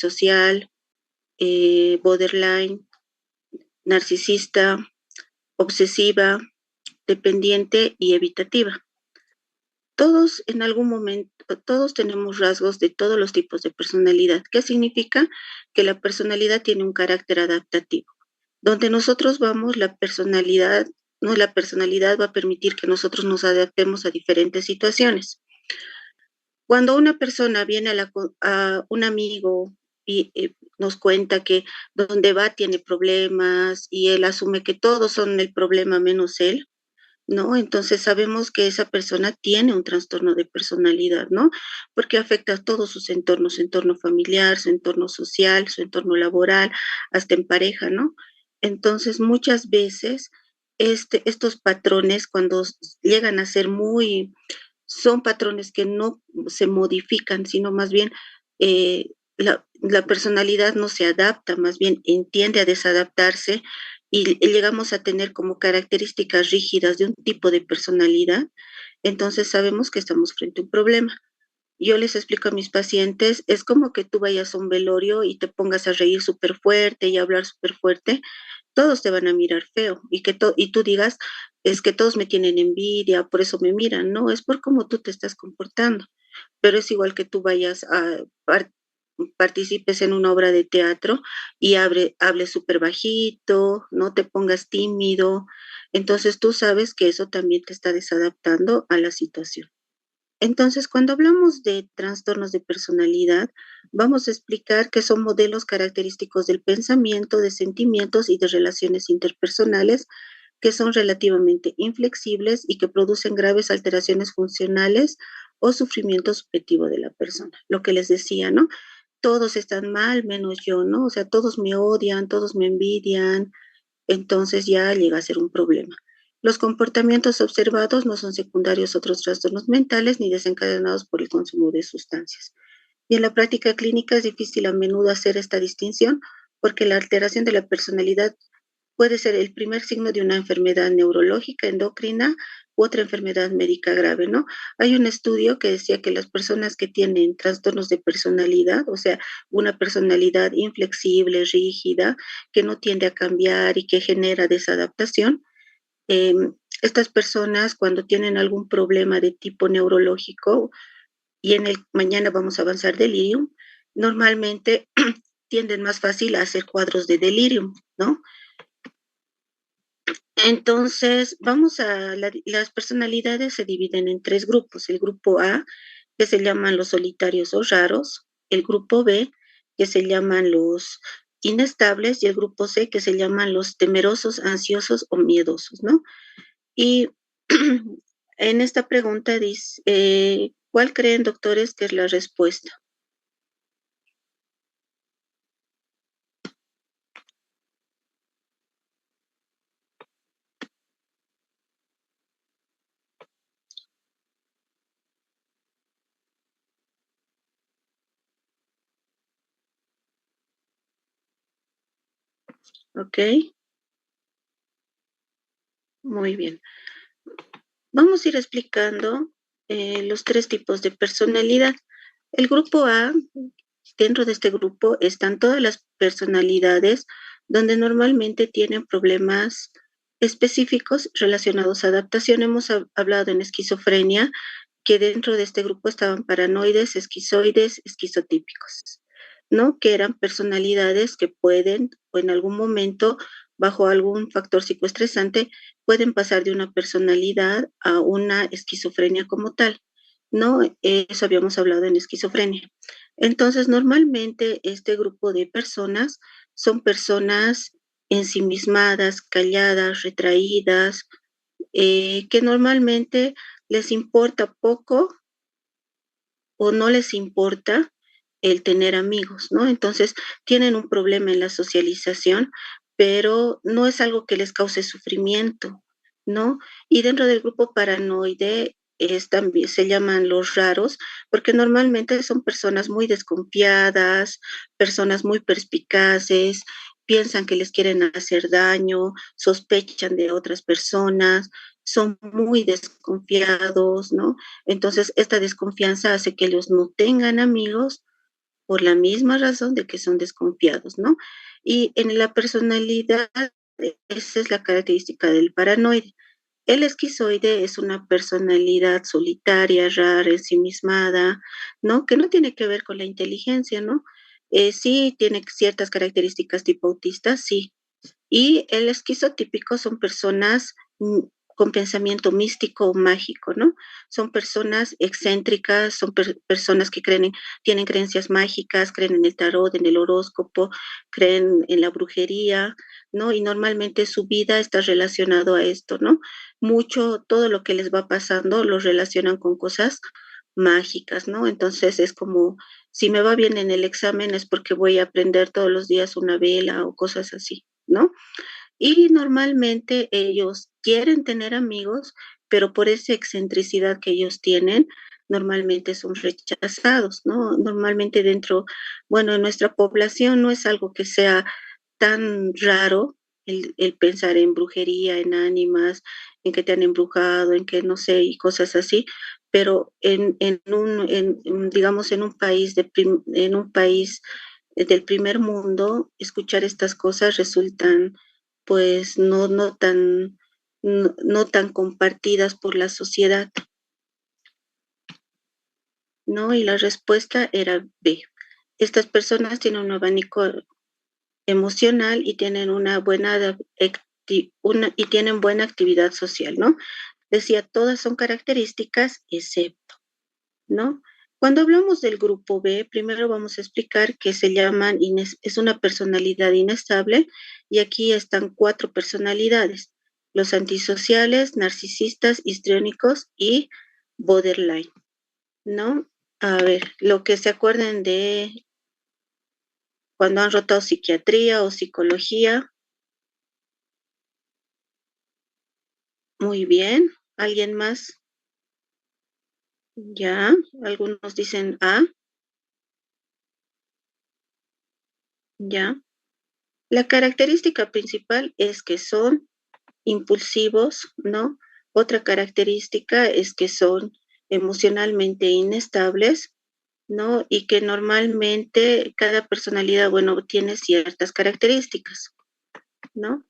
antisocial, borderline, narcisista, obsesiva, dependiente y evitativa. Todos en algún momento, todos tenemos rasgos de todos los tipos de personalidad. ¿Qué significa? Que la personalidad tiene un carácter adaptativo. Donde nosotros vamos, la personalidad va a permitir que nosotros nos adaptemos a diferentes situaciones. Cuando una persona viene a un amigo y nos cuenta que donde va tiene problemas y él asume que todos son el problema menos él, ¿no? Entonces sabemos que esa persona tiene un trastorno de personalidad, ¿no? Porque afecta a todos sus entornos, su entorno familiar, su entorno social, su entorno laboral, hasta en pareja, ¿no? Entonces muchas veces estos patrones cuando llegan a ser son patrones que no se modifican, sino más bien la personalidad no se adapta, más bien tiende a desadaptarse y llegamos a tener como características rígidas de un tipo de personalidad, entonces sabemos que estamos frente a un problema. Yo les explico a mis pacientes, es como que tú vayas a un velorio y te pongas a reír súper fuerte y a hablar súper fuerte, todos te van a mirar feo y tú digas, es que todos me tienen envidia, por eso me miran, no, es por cómo tú te estás comportando, pero es igual que tú vayas participes en una obra de teatro y hables súper bajito, no te pongas tímido, entonces tú sabes que eso también te está desadaptando a la situación. Entonces, cuando hablamos de trastornos de personalidad, vamos a explicar que son modelos característicos del pensamiento, de sentimientos y de relaciones interpersonales que son relativamente inflexibles y que producen graves alteraciones funcionales o sufrimiento subjetivo de la persona. Lo que les decía, ¿no? Todos están mal menos yo, ¿no? O sea, todos me odian, todos me envidian, entonces ya llega a ser un problema. Los comportamientos observados no son secundarios a otros trastornos mentales ni desencadenados por el consumo de sustancias. Y en la práctica clínica es difícil a menudo hacer esta distinción porque la alteración de la personalidad puede ser el primer signo de una enfermedad neurológica, endocrina u otra enfermedad médica grave, ¿no? Hay un estudio que decía que las personas que tienen trastornos de personalidad, o sea, una personalidad inflexible, rígida, que no tiende a cambiar y que genera desadaptación, eh, estas personas cuando tienen algún problema de tipo neurológico, y en el mañana vamos a avanzar delirium, normalmente tienden más fácil a hacer cuadros de delirium, ¿no? Entonces, las personalidades se dividen en tres grupos. El grupo A, que se llaman los solitarios o raros, el grupo B, que se llaman los inestables, y el grupo C, que se llaman los temerosos, ansiosos o miedosos, ¿no? Y en esta pregunta dice, ¿cuál creen, doctores, que es la respuesta? ¿Ok? Muy bien. Vamos a ir explicando los tres tipos de personalidad. El grupo A, dentro de este grupo están todas las personalidades donde normalmente tienen problemas específicos relacionados a adaptación. Hemos hablado en esquizofrenia que dentro de este grupo estaban paranoides, esquizoides, esquizotípicos, ¿no? Que eran personalidades que pueden, o en algún momento, bajo algún factor psicoestresante, pueden pasar de una personalidad a una esquizofrenia como tal, ¿no? Eso habíamos hablado en esquizofrenia. Entonces, normalmente este grupo de personas son personas ensimismadas, calladas, retraídas, que normalmente les importa poco o no les importa el tener amigos, ¿no? Entonces tienen un problema en la socialización, pero no es algo que les cause sufrimiento, ¿no? Y dentro del grupo paranoide también se llaman los raros, porque normalmente son personas muy desconfiadas, personas muy perspicaces, piensan que les quieren hacer daño, sospechan de otras personas, son muy desconfiados, ¿no? Entonces, esta desconfianza hace que ellos no tengan amigos por la misma razón de que son desconfiados, ¿no? Y en la personalidad, esa es la característica del paranoide. El esquizoide es una personalidad solitaria, rara, ensimismada, ¿no? Que no tiene que ver con la inteligencia, ¿no? Sí tiene ciertas características tipo autista, sí, y el esquizotípico son personas con pensamiento místico o mágico, ¿no? Son personas excéntricas, son personas que tienen creencias mágicas, creen en el tarot, en el horóscopo, creen en la brujería, ¿no? Y normalmente su vida está relacionado a esto, ¿no? Mucho, todo lo que les va pasando lo relacionan con cosas mágicas, ¿no? Entonces es como, si me va bien en el examen es porque voy a aprender todos los días una vela o cosas así, ¿no? Y normalmente ellos quieren tener amigos, pero por esa excentricidad que ellos tienen, normalmente son rechazados, ¿no? Normalmente dentro, bueno, en nuestra población no es algo que sea tan raro el pensar en brujería, en ánimas, en que te han embrujado, en que no sé, y cosas así, pero digamos, en un país, en un país del primer mundo, escuchar estas cosas resultan pues no tan compartidas por la sociedad, ¿no? Y la respuesta era B. Estas personas tienen un abanico emocional y tienen y tienen buena actividad social, ¿no? Decía, todas son características excepto, ¿no? Cuando hablamos del grupo B, primero vamos a explicar que es una personalidad inestable y aquí están 4 personalidades, los antisociales, narcisistas, histriónicos y borderline, ¿no? A ver, lo que se acuerden de cuando han rotado psiquiatría o psicología, muy bien. ¿Alguien más? Ya, algunos dicen A, ya. La característica principal es que son impulsivos, ¿no? Otra característica es que son emocionalmente inestables, ¿no? Y que normalmente cada personalidad, bueno, tiene ciertas características, ¿no?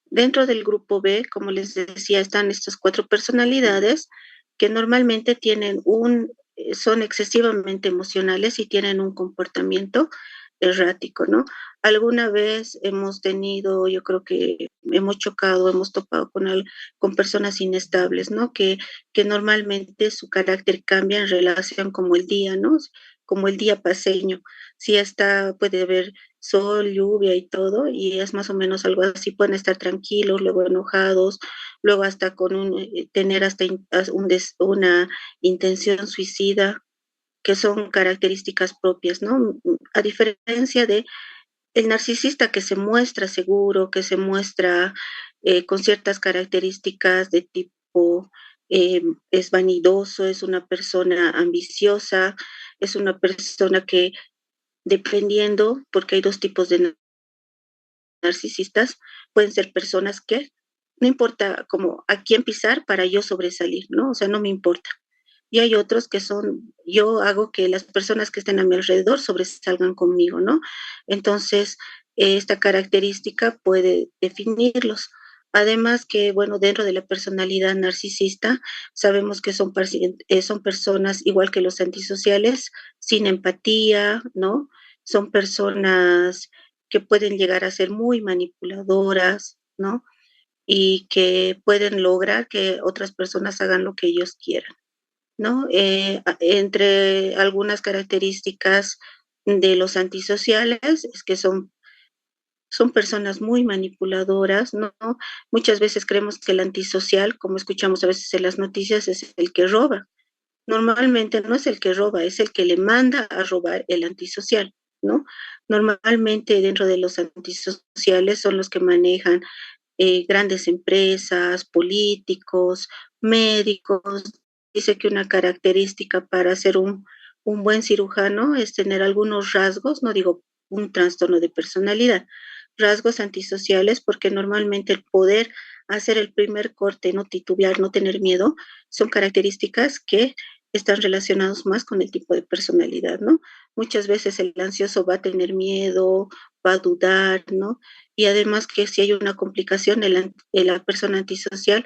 Dentro del grupo B, como les decía, están estas 4 personalidades que normalmente son excesivamente emocionales y tienen un comportamiento errático, ¿no? Alguna vez hemos tenido, yo creo que hemos chocado, hemos topado con personas inestables, ¿no? Que normalmente su carácter cambia en relación como el día, ¿no? Como el día paseño. Si puede haber sol, lluvia y todo, y es más o menos algo así, pueden estar tranquilos, luego enojados, luego hasta tener hasta una intención suicida, que son características propias, ¿no? A diferencia de el narcisista que se muestra seguro, que se muestra con ciertas características de tipo, es vanidoso, es una persona ambiciosa, es una persona que dependiendo, porque hay 2 tipos de narcisistas, pueden ser personas que no importa como a quién pisar para yo sobresalir, ¿no? O sea, no me importa. Y hay otros que yo hago que las personas que estén a mi alrededor sobresalgan conmigo, ¿no? Entonces, esta característica puede definirlos. Además que, bueno, dentro de la personalidad narcisista, sabemos que son personas igual que los antisociales, sin empatía, ¿no? Son personas que pueden llegar a ser muy manipuladoras, ¿no? Y que pueden lograr que otras personas hagan lo que ellos quieran, ¿no? Entre algunas características de los antisociales es que son personas muy manipuladoras, ¿no? Muchas veces creemos que el antisocial, como escuchamos a veces en las noticias, es el que roba. Normalmente no es el que roba, es el que le manda a robar el antisocial, ¿no? Normalmente dentro de los antisociales son los que manejan grandes empresas, políticos, médicos. Dice que una característica para ser un buen cirujano es tener algunos rasgos, no digo un trastorno de personalidad, rasgos antisociales, porque normalmente el poder hacer el primer corte, no titubear, no tener miedo, son características que están relacionados más con el tipo de personalidad, ¿no? Muchas veces el ansioso va a tener miedo, va a dudar, ¿no? Y además que si hay una complicación, la persona antisocial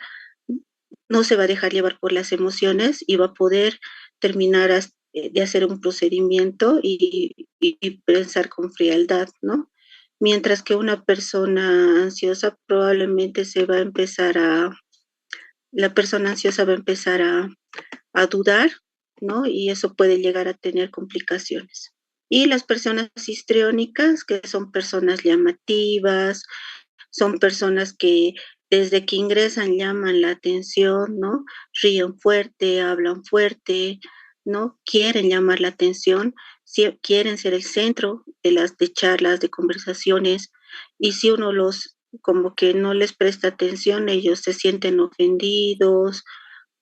no se va a dejar llevar por las emociones y va a poder terminar de hacer un procedimiento y pensar con frialdad, ¿no? Mientras que una persona ansiosa probablemente la persona ansiosa va a empezar a dudar, ¿no? Y eso puede llegar a tener complicaciones. Y las personas histriónicas, que son personas llamativas, son personas que desde que ingresan llaman la atención, ¿no? Ríen fuerte, hablan fuerte, ¿no? Quieren llamar la atención, quieren ser el centro de charlas, de conversaciones, y si uno los como que no les presta atención, ellos se sienten ofendidos,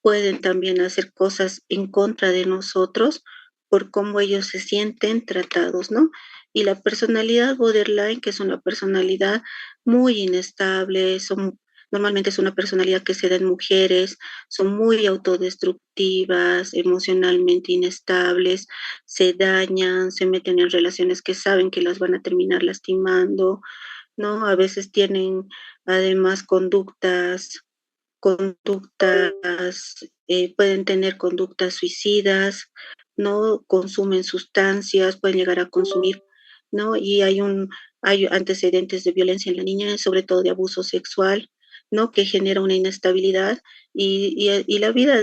pueden también hacer cosas en contra de nosotros por cómo ellos se sienten tratados, ¿no? Y la personalidad borderline, que es una personalidad muy inestable, normalmente es una personalidad que se da en mujeres, son muy autodestructivas, emocionalmente inestables, se dañan, se meten en relaciones que saben que las van a terminar lastimando, ¿no? A veces tienen además pueden tener conductas suicidas, ¿no? Consumen sustancias, pueden llegar a consumir, ¿no? Y hay antecedentes de violencia en la niña, sobre todo de abuso sexual, ¿no? Que genera una inestabilidad y la vida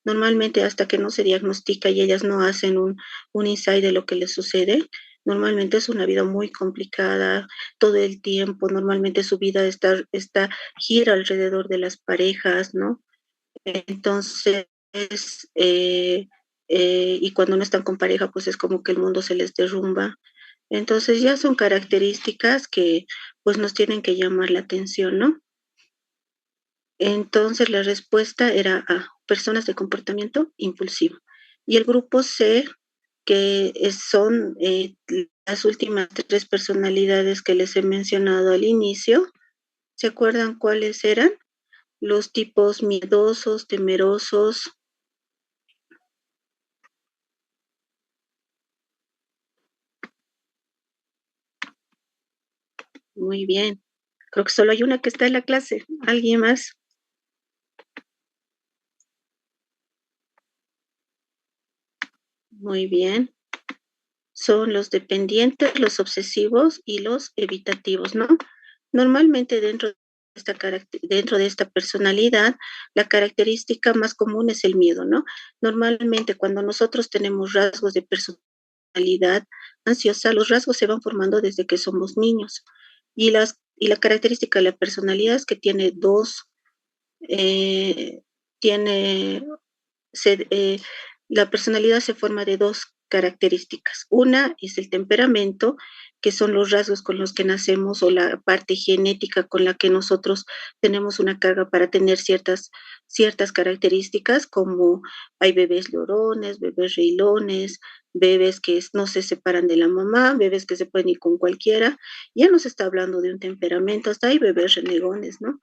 normalmente hasta que no se diagnostica y ellas no hacen un insight de lo que les sucede, normalmente es una vida muy complicada todo el tiempo, normalmente su vida gira alrededor de las parejas, ¿no? Entonces, eh, y cuando no están con pareja, pues es como que el mundo se les derrumba. Entonces ya son características que pues nos tienen que llamar la atención, ¿no? Entonces la respuesta era A, personas de comportamiento impulsivo. Y el grupo C, son las últimas tres personalidades que les he mencionado al inicio, ¿se acuerdan cuáles eran? Los tipos miedosos, temerosos. Muy bien. Creo que solo hay una que está en la clase. ¿Alguien más? Muy bien. Son los dependientes, los obsesivos y los evitativos, ¿no? Normalmente dentro de esta personalidad, la característica más común es el miedo, ¿no? Normalmente cuando nosotros tenemos rasgos de personalidad ansiosa, los rasgos se van formando desde que somos niños. Y la característica de la personalidad es que eh, tiene la personalidad se forma de dos características. Una es el temperamento, que son los rasgos con los que nacemos o la parte genética con la que nosotros tenemos una carga para tener ciertas características, como hay bebés llorones, bebés reilones, bebés que no se separan de la mamá, bebés que se pueden ir con cualquiera. Ya no se está hablando de un temperamento, hasta hay bebés renegones, ¿no?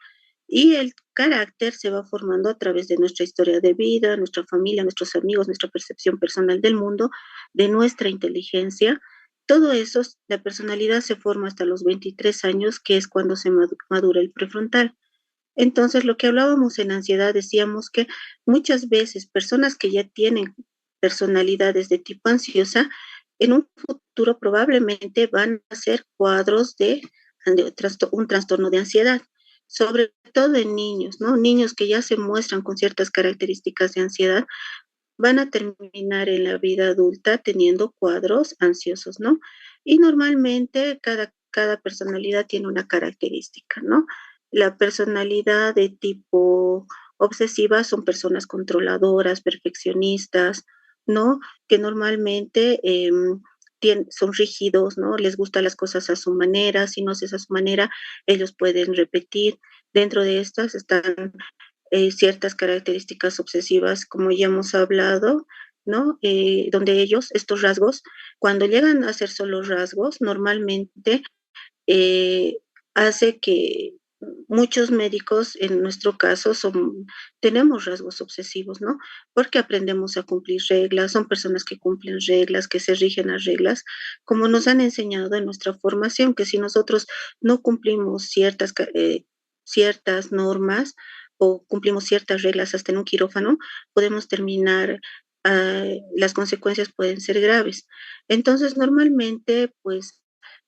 Y el carácter se va formando a través de nuestra historia de vida, nuestra familia, nuestros amigos, nuestra percepción personal del mundo, de nuestra inteligencia. Todo eso, la personalidad se forma hasta los 23 años, que es cuando se madura el prefrontal. Entonces, lo que hablábamos en ansiedad, decíamos que muchas veces personas que ya tienen personalidades de tipo ansiosa, en un futuro probablemente van a ser cuadros de un trastorno de ansiedad, sobre todo en niños, ¿no? Niños que ya se muestran con ciertas características de ansiedad van a terminar en la vida adulta teniendo cuadros ansiosos, ¿no? Y normalmente cada personalidad tiene una característica, ¿no? La personalidad de tipo obsesiva son personas controladoras, perfeccionistas, ¿no? Que normalmente son rígidos, ¿no? Les gustan las cosas a su manera, si no es a su manera, ellos pueden repetir. Dentro de estas están ciertas características obsesivas, como ya hemos hablado, ¿no? Donde estos rasgos, cuando llegan a ser solo rasgos, normalmente eh, hace que muchos médicos, en nuestro caso, tenemos rasgos obsesivos, ¿no? Porque aprendemos a cumplir reglas, son personas que cumplen reglas, que se rigen a reglas, como nos han enseñado en nuestra formación, que si nosotros no cumplimos ciertas normas o cumplimos ciertas reglas hasta en un quirófano, podemos terminar, las consecuencias pueden ser graves. Entonces, normalmente, pues,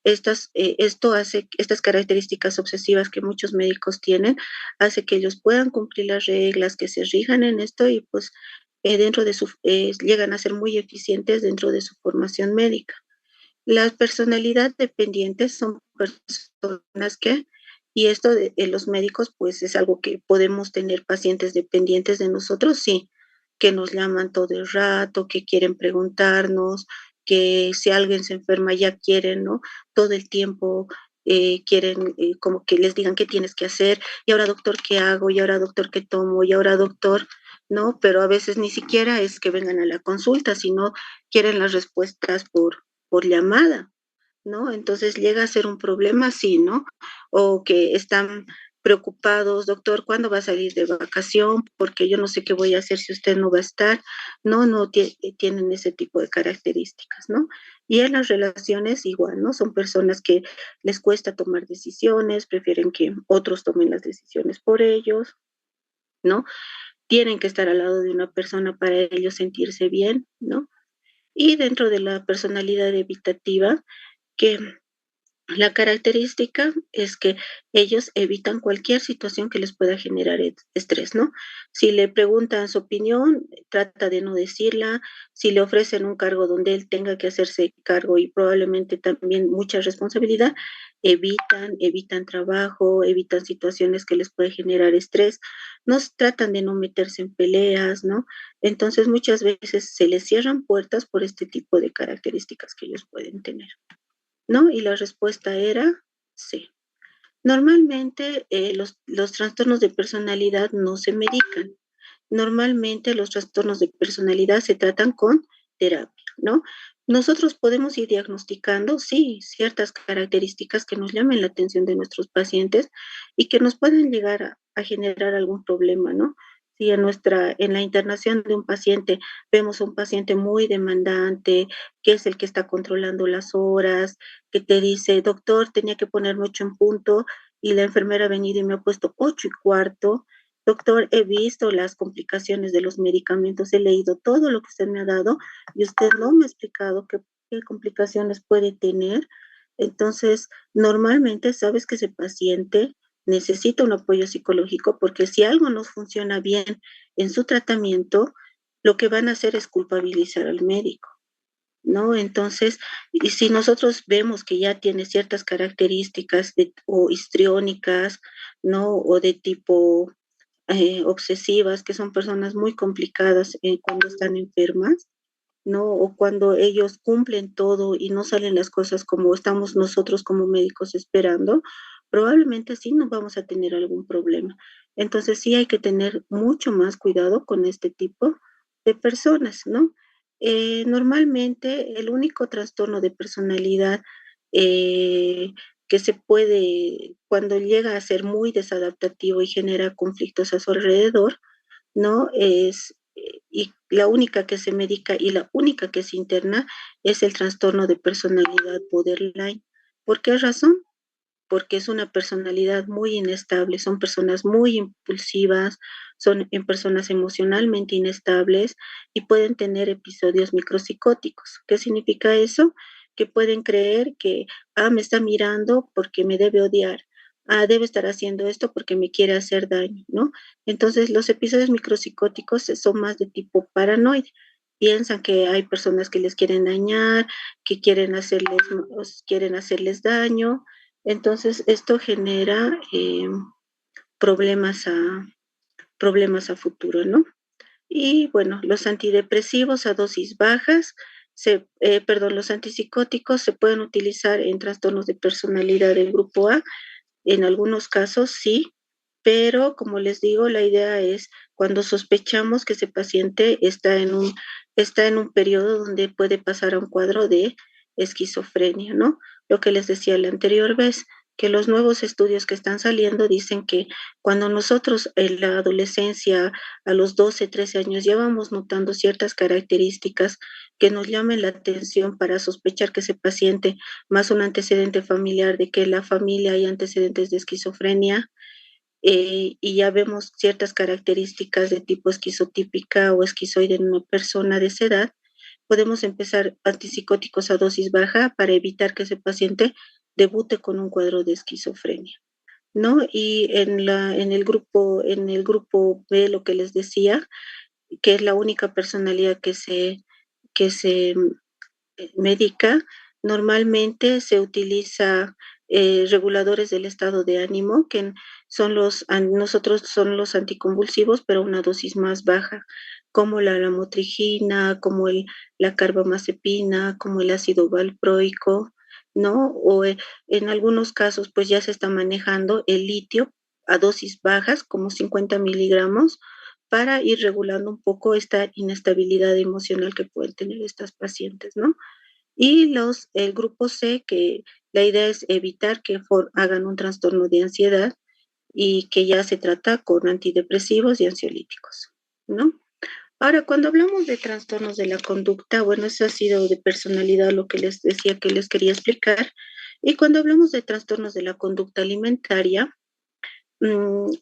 esto hace, estas características obsesivas que muchos médicos tienen, hace que ellos puedan cumplir las reglas, que se rijan en esto y pues llegan a ser muy eficientes dentro de su formación médica. Las personalidad dependientes son personas que, y esto de los médicos, pues es algo que podemos tener pacientes dependientes de nosotros, sí, que nos llaman todo el rato, que quieren preguntarnos, que si alguien se enferma ya quieren, ¿no? Todo el tiempo quieren como que les digan qué tienes que hacer, y ahora doctor, ¿qué hago? Y ahora doctor, ¿qué tomo? Y ahora doctor, ¿no? Pero a veces ni siquiera es que vengan a la consulta, sino quieren las respuestas por llamada, ¿no? Entonces llega a ser un problema así, ¿no? O que están preocupados, doctor, ¿cuándo va a salir de vacación? Porque yo no sé qué voy a hacer si usted no va a estar. No, no tienen ese tipo de características, ¿no? Y en las relaciones igual, ¿no? Son personas que les cuesta tomar decisiones, prefieren que otros tomen las decisiones por ellos, ¿no? Tienen que estar al lado de una persona para ellos sentirse bien, ¿no? Y dentro de la personalidad evitativa, que la característica es que ellos evitan cualquier situación que les pueda generar estrés, ¿no? Si le preguntan su opinión, trata de no decirla. Si le ofrecen un cargo donde él tenga que hacerse cargo y probablemente también mucha responsabilidad, evitan trabajo, evitan situaciones que les puede generar estrés. Nos tratan de no meterse en peleas, ¿no? Entonces muchas veces se les cierran puertas por este tipo de características que ellos pueden tener, ¿no? Y la respuesta era sí. Normalmente los trastornos de personalidad no se medican. Normalmente los trastornos de personalidad se tratan con terapia, ¿no? Nosotros podemos ir diagnosticando, sí, ciertas características que nos llamen la atención de nuestros pacientes y que nos pueden llegar a generar algún problema, ¿no? Si en la internación de un paciente vemos a un paciente muy demandante, que es el que está controlando las horas, que te dice, doctor, tenía que ponerme 8 en punto, y la enfermera ha venido y me ha puesto 8:15. Doctor, he visto las complicaciones de los medicamentos, he leído todo lo que usted me ha dado y usted no me ha explicado qué complicaciones puede tener. Entonces, normalmente sabes que ese paciente necesita un apoyo psicológico, porque si algo no funciona bien en su tratamiento, lo que van a hacer es culpabilizar al médico, ¿no? Entonces, y si nosotros vemos que ya tiene ciertas características o histriónicas, ¿no? O de tipo obsesivas, que son personas muy complicadas cuando están enfermas, ¿no? O cuando ellos cumplen todo y no salen las cosas como estamos nosotros como médicos esperando, probablemente sí nos vamos a tener algún problema. Entonces sí hay que tener mucho más cuidado con este tipo de personas, ¿no? Normalmente el único trastorno de personalidad eh, que se puede, cuando llega a ser muy desadaptativo y genera conflictos a su alrededor, ¿no? Y la única que se medica y la única que se interna es el trastorno de personalidad borderline. ¿Por qué razón? Porque es una personalidad muy inestable, son personas muy impulsivas, son en personas emocionalmente inestables y pueden tener episodios micropsicóticos. ¿Qué significa eso? Que pueden creer que, me está mirando porque me debe odiar, debe estar haciendo esto porque me quiere hacer daño, ¿no? Entonces, los episodios micropsicóticos son más de tipo paranoide. Piensan que hay personas que les quieren dañar, que quieren hacerles daño. Entonces, esto genera problemas a, problemas a futuro, ¿no? Y bueno, los antidepresivos a dosis bajas, los antipsicóticos se pueden utilizar en trastornos de personalidad del grupo A. En algunos casos sí, pero como les digo, la idea es cuando sospechamos que ese paciente está en un periodo donde puede pasar a un cuadro de esquizofrenia, ¿no? Lo que les decía la anterior vez, que los nuevos estudios que están saliendo dicen que cuando nosotros en la adolescencia, a los 12, 13 años, ya vamos notando ciertas características que nos llamen la atención para sospechar que ese paciente, más un antecedente familiar de que en la familia hay antecedentes de esquizofrenia, y ya vemos ciertas características de tipo esquizotípica o esquizoide en una persona de esa edad, podemos empezar antipsicóticos a dosis baja para evitar que ese paciente debute con un cuadro de esquizofrenia, ¿no? Y en el grupo B, lo que les decía, que es la única personalidad que se médica, normalmente se utiliza reguladores del estado de ánimo, que nosotros son los anticonvulsivos, pero a una dosis más baja, como la lamotrigina, como la carbamazepina, como el ácido valproico, ¿no? O en algunos casos, pues ya se está manejando el litio a dosis bajas, como 50 miligramos, para ir regulando un poco esta inestabilidad emocional que pueden tener estas pacientes, ¿no? Y el grupo C, que la idea es evitar que hagan un trastorno de ansiedad y que ya se trata con antidepresivos y ansiolíticos, ¿no? Ahora, cuando hablamos de trastornos de la conducta, bueno, eso ha sido de personalidad lo que les decía que les quería explicar. Y cuando hablamos de trastornos de la conducta alimentaria,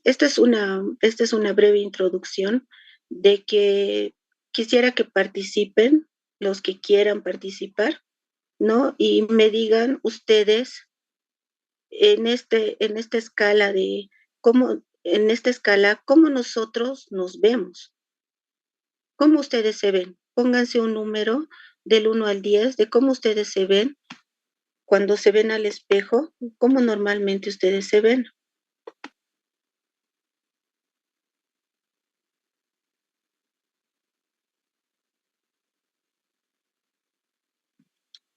esta es una breve introducción de que quisiera que participen los que quieran participar, ¿no? Y me digan ustedes en esta escala cómo nosotros nos vemos, cómo ustedes se ven. Pónganse un número del 1 al 10 de cómo ustedes se ven cuando se ven al espejo, cómo normalmente ustedes se ven.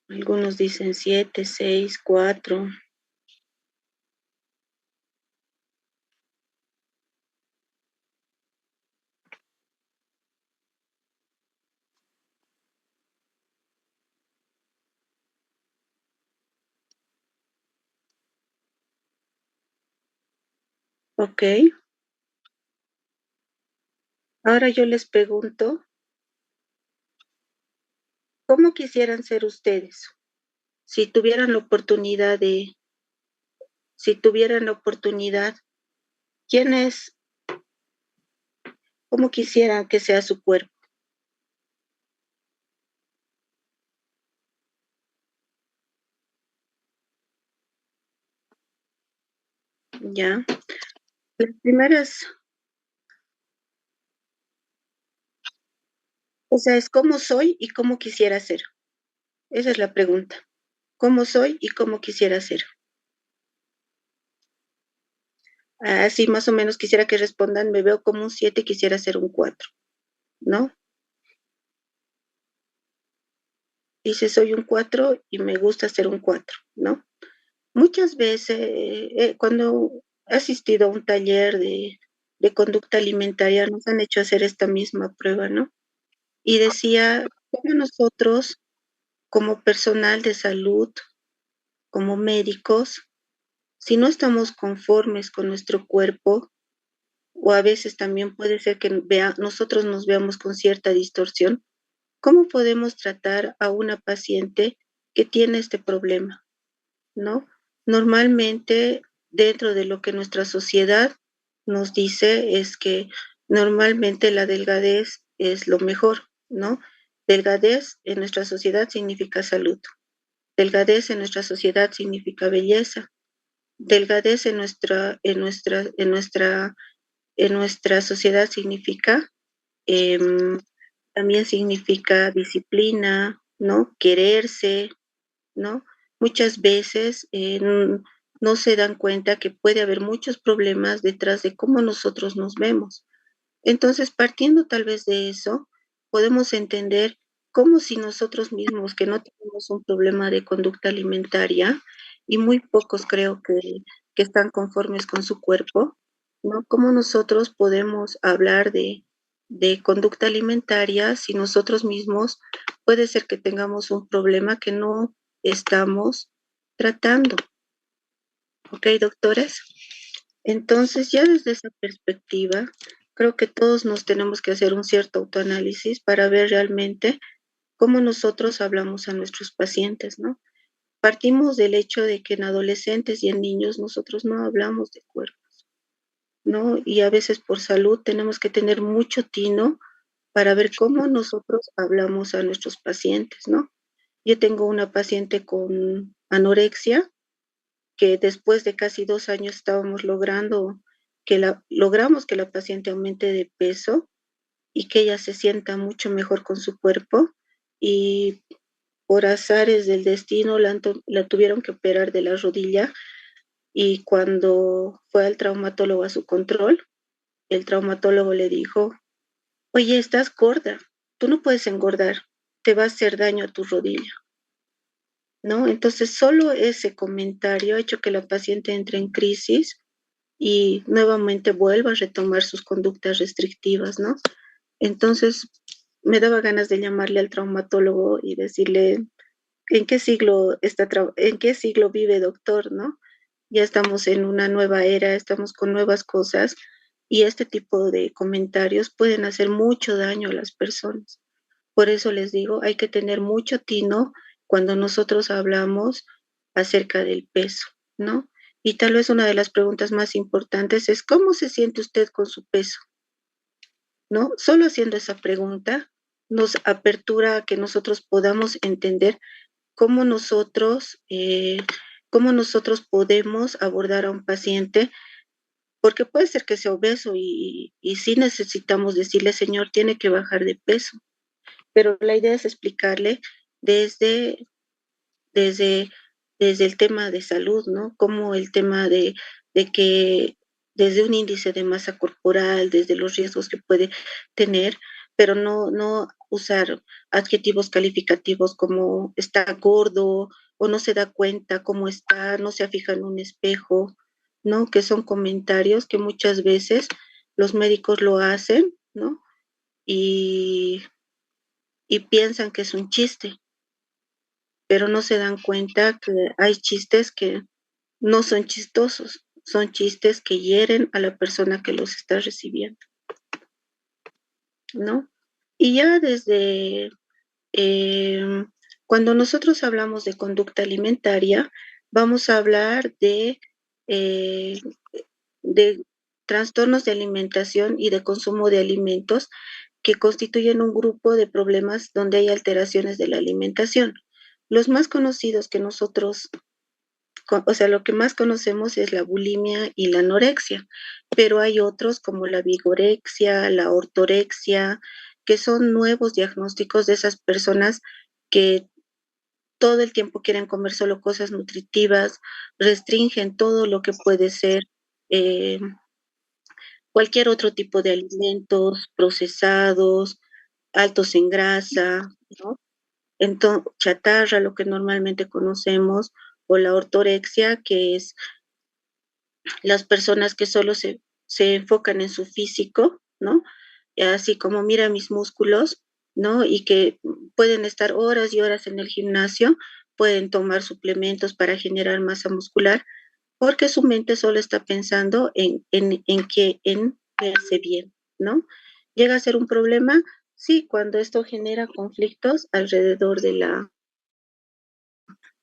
Algunos dicen 7, 6, 4. Ok. Ahora yo les pregunto, ¿cómo quisieran ser ustedes? Si tuvieran la oportunidad si tuvieran la oportunidad, ¿quién es, cómo quisieran que sea su cuerpo? ¿Ya? Las primeras, o sea, es cómo soy y cómo quisiera ser. Esa es la pregunta. ¿Cómo soy y cómo quisiera ser? Así más o menos quisiera que respondan, me veo como un 7, quisiera ser un 4, ¿no? Dice, soy un 4 y me gusta ser un 4, ¿no? Muchas veces, cuando he asistido a un taller de conducta alimentaria, nos han hecho hacer esta misma prueba, ¿no? Y decía, ¿cómo nosotros, como personal de salud, como médicos, si no estamos conformes con nuestro cuerpo, o a veces también puede ser que nosotros nos veamos con cierta distorsión, ¿cómo podemos tratar a una paciente que tiene este problema? ¿No? Normalmente, dentro de lo que nuestra sociedad nos dice es que normalmente la delgadez es lo mejor, ¿no? Delgadez en nuestra sociedad significa salud. Delgadez en nuestra sociedad significa belleza. Delgadez en nuestra sociedad significa, em, también significa disciplina, ¿no? Quererse, ¿no? Muchas veces no se dan cuenta que puede haber muchos problemas detrás de cómo nosotros nos vemos. Entonces, partiendo tal vez de eso, podemos entender cómo si nosotros mismos, que no tenemos un problema de conducta alimentaria, y muy pocos creo que están conformes con su cuerpo, ¿no? ¿Cómo nosotros podemos hablar de conducta alimentaria si nosotros mismos puede ser que tengamos un problema que no estamos tratando? Ok, doctores. Entonces, ya desde esa perspectiva, creo que todos nos tenemos que hacer un cierto autoanálisis para ver realmente cómo nosotros hablamos a nuestros pacientes, ¿no? Partimos del hecho de que en adolescentes y en niños nosotros no hablamos de cuerpo, ¿no? Y a veces por salud tenemos que tener mucho tino para ver cómo nosotros hablamos a nuestros pacientes, ¿no? Yo tengo una paciente con anorexia que después de casi 2 años estábamos logramos que la paciente aumente de peso y que ella se sienta mucho mejor con su cuerpo y por azares del destino la tuvieron que operar de la rodilla y cuando fue al traumatólogo a su control, el traumatólogo le dijo, oye, estás gorda, tú no puedes engordar, te va a hacer daño a tu rodilla, ¿no? Entonces, solo ese comentario ha hecho que la paciente entre en crisis y nuevamente vuelva a retomar sus conductas restrictivas, ¿no? Entonces, me daba ganas de llamarle al traumatólogo y decirle, ¿en qué siglo vive, doctor, no? Ya estamos en una nueva era, estamos con nuevas cosas y este tipo de comentarios pueden hacer mucho daño a las personas. Por eso les digo, hay que tener mucho tino cuando nosotros hablamos acerca del peso, ¿no? Y tal vez una de las preguntas más importantes es, ¿cómo se siente usted con su peso? ¿No? Solo haciendo esa pregunta nos apertura a que nosotros podamos entender cómo nosotros, eh, cómo nosotros podemos abordar a un paciente, porque puede ser que sea obeso y sí necesitamos decirle, señor, tiene que bajar de peso, pero la idea es explicarle desde, desde, desde el tema de salud, ¿no? Como el tema de que desde un índice de masa corporal, desde los riesgos que puede tener, pero no usar adjetivos calificativos como está gordo o no se da cuenta cómo está, no se fija en un espejo, ¿no? Que son comentarios que muchas veces los médicos lo hacen, ¿no? Y, y piensan que es un chiste, pero no se dan cuenta que hay chistes que no son chistosos, son chistes que hieren a la persona que los está recibiendo, ¿no? Y ya desde eh, cuando nosotros hablamos de conducta alimentaria, vamos a hablar eh, de trastornos de alimentación y de consumo de alimentos que constituyen un grupo de problemas donde hay alteraciones de la alimentación. Los más conocidos que nosotros, o sea, lo que más conocemos es la bulimia y la anorexia, pero hay otros como la vigorexia, la ortorexia, que son nuevos diagnósticos de esas personas que todo el tiempo quieren comer solo cosas nutritivas, restringen todo lo que puede ser eh, cualquier otro tipo de alimentos procesados, altos en grasa, ¿no? Entonces, chatarra, lo que normalmente conocemos, o la ortorexia, que es las personas que solo se enfocan en su físico, ¿no? Así como mira mis músculos, ¿no? Y que pueden estar horas y horas en el gimnasio, pueden tomar suplementos para generar masa muscular, porque su mente solo está pensando en verse bien, ¿no? Llega a ser un problema, sí, cuando esto genera conflictos alrededor del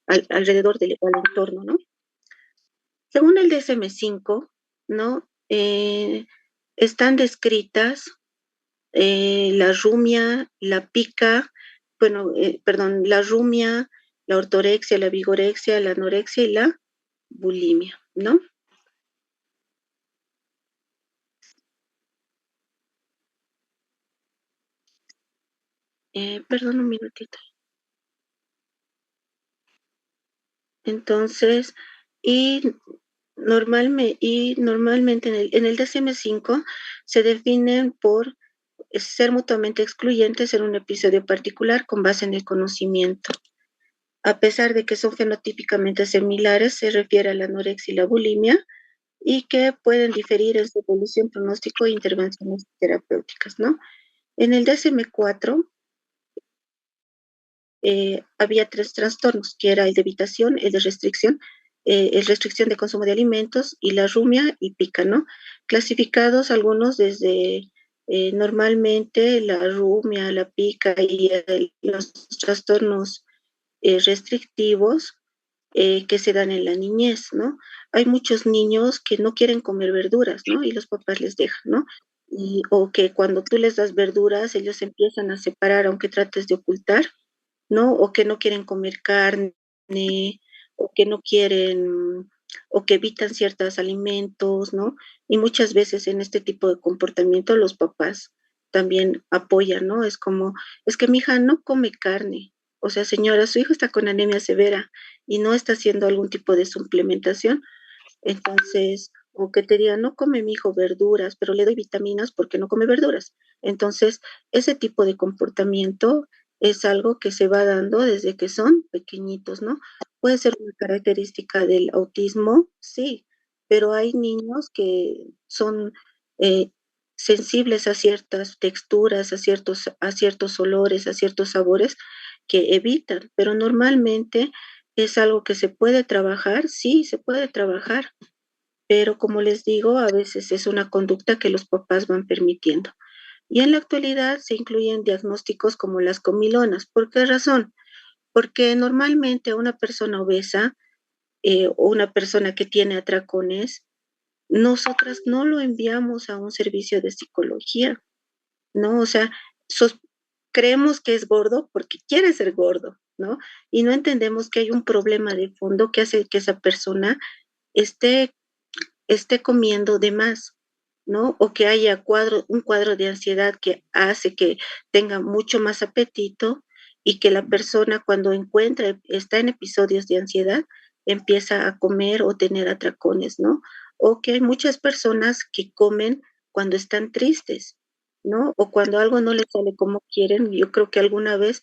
entorno, ¿no? Según el DSM-5, ¿no? Están descritas la rumia, la pica, bueno, perdón, la rumia, la ortorexia, la vigorexia, la anorexia y la bulimia, ¿no? Perdón un minutito. Entonces, y, normalmente en el DSM-5 se definen por ser mutuamente excluyentes en un episodio particular con base en el conocimiento. A pesar de que son fenotípicamente similares, se refiere a la anorexia y la bulimia y que pueden diferir en su evolución, pronóstico e intervenciones terapéuticas, ¿no? En el DSM-4 había tres trastornos, que era el de evitación, el de restricción restricción de consumo de alimentos, y la rumia y pica, ¿no? Clasificados algunos desde normalmente la rumia, la pica y los trastornos restrictivos que se dan en la niñez, ¿no? Hay muchos niños que no quieren comer verduras, ¿no? Y los papás les dejan, ¿no? O que cuando tú les das verduras, ellos empiezan a separar, aunque trates de ocultar, ¿no? O que no quieren comer carne, o que no quieren, o que evitan ciertos alimentos, ¿no? Y muchas veces en este tipo de comportamiento los papás también apoyan, ¿no? Es como, es que mi hija no come carne. O sea, señora, su hijo está con anemia severa y no está haciendo algún tipo de suplementación. Entonces, o que te digan, no come mi hijo verduras, pero le doy vitaminas porque no come verduras. Entonces, ese tipo de comportamiento es algo que se va dando desde que son pequeñitos, ¿no? Puede ser una característica del autismo, sí, pero hay niños que son eh, sensibles a ciertas texturas, a ciertos olores, a ciertos sabores que evitan, pero normalmente es algo que se puede trabajar, sí, se puede trabajar, pero como les digo, a veces es una conducta que los papás van permitiendo. Y en la actualidad se incluyen diagnósticos como las comilonas. ¿Por qué razón? Porque normalmente una persona obesa o una persona que tiene atracones, nosotras no lo enviamos a un servicio de psicología, ¿no? O sea, sos, creemos que es gordo porque quiere ser gordo, ¿no? Y no entendemos que hay un problema de fondo que hace que esa persona esté comiendo de más, ¿no? O que haya un cuadro de ansiedad que hace que tenga mucho más apetito y que la persona cuando está en episodios de ansiedad, empieza a comer o tener atracones, ¿no? O que hay muchas personas que comen cuando están tristes, ¿no? O cuando algo no les sale como quieren. Yo creo que alguna vez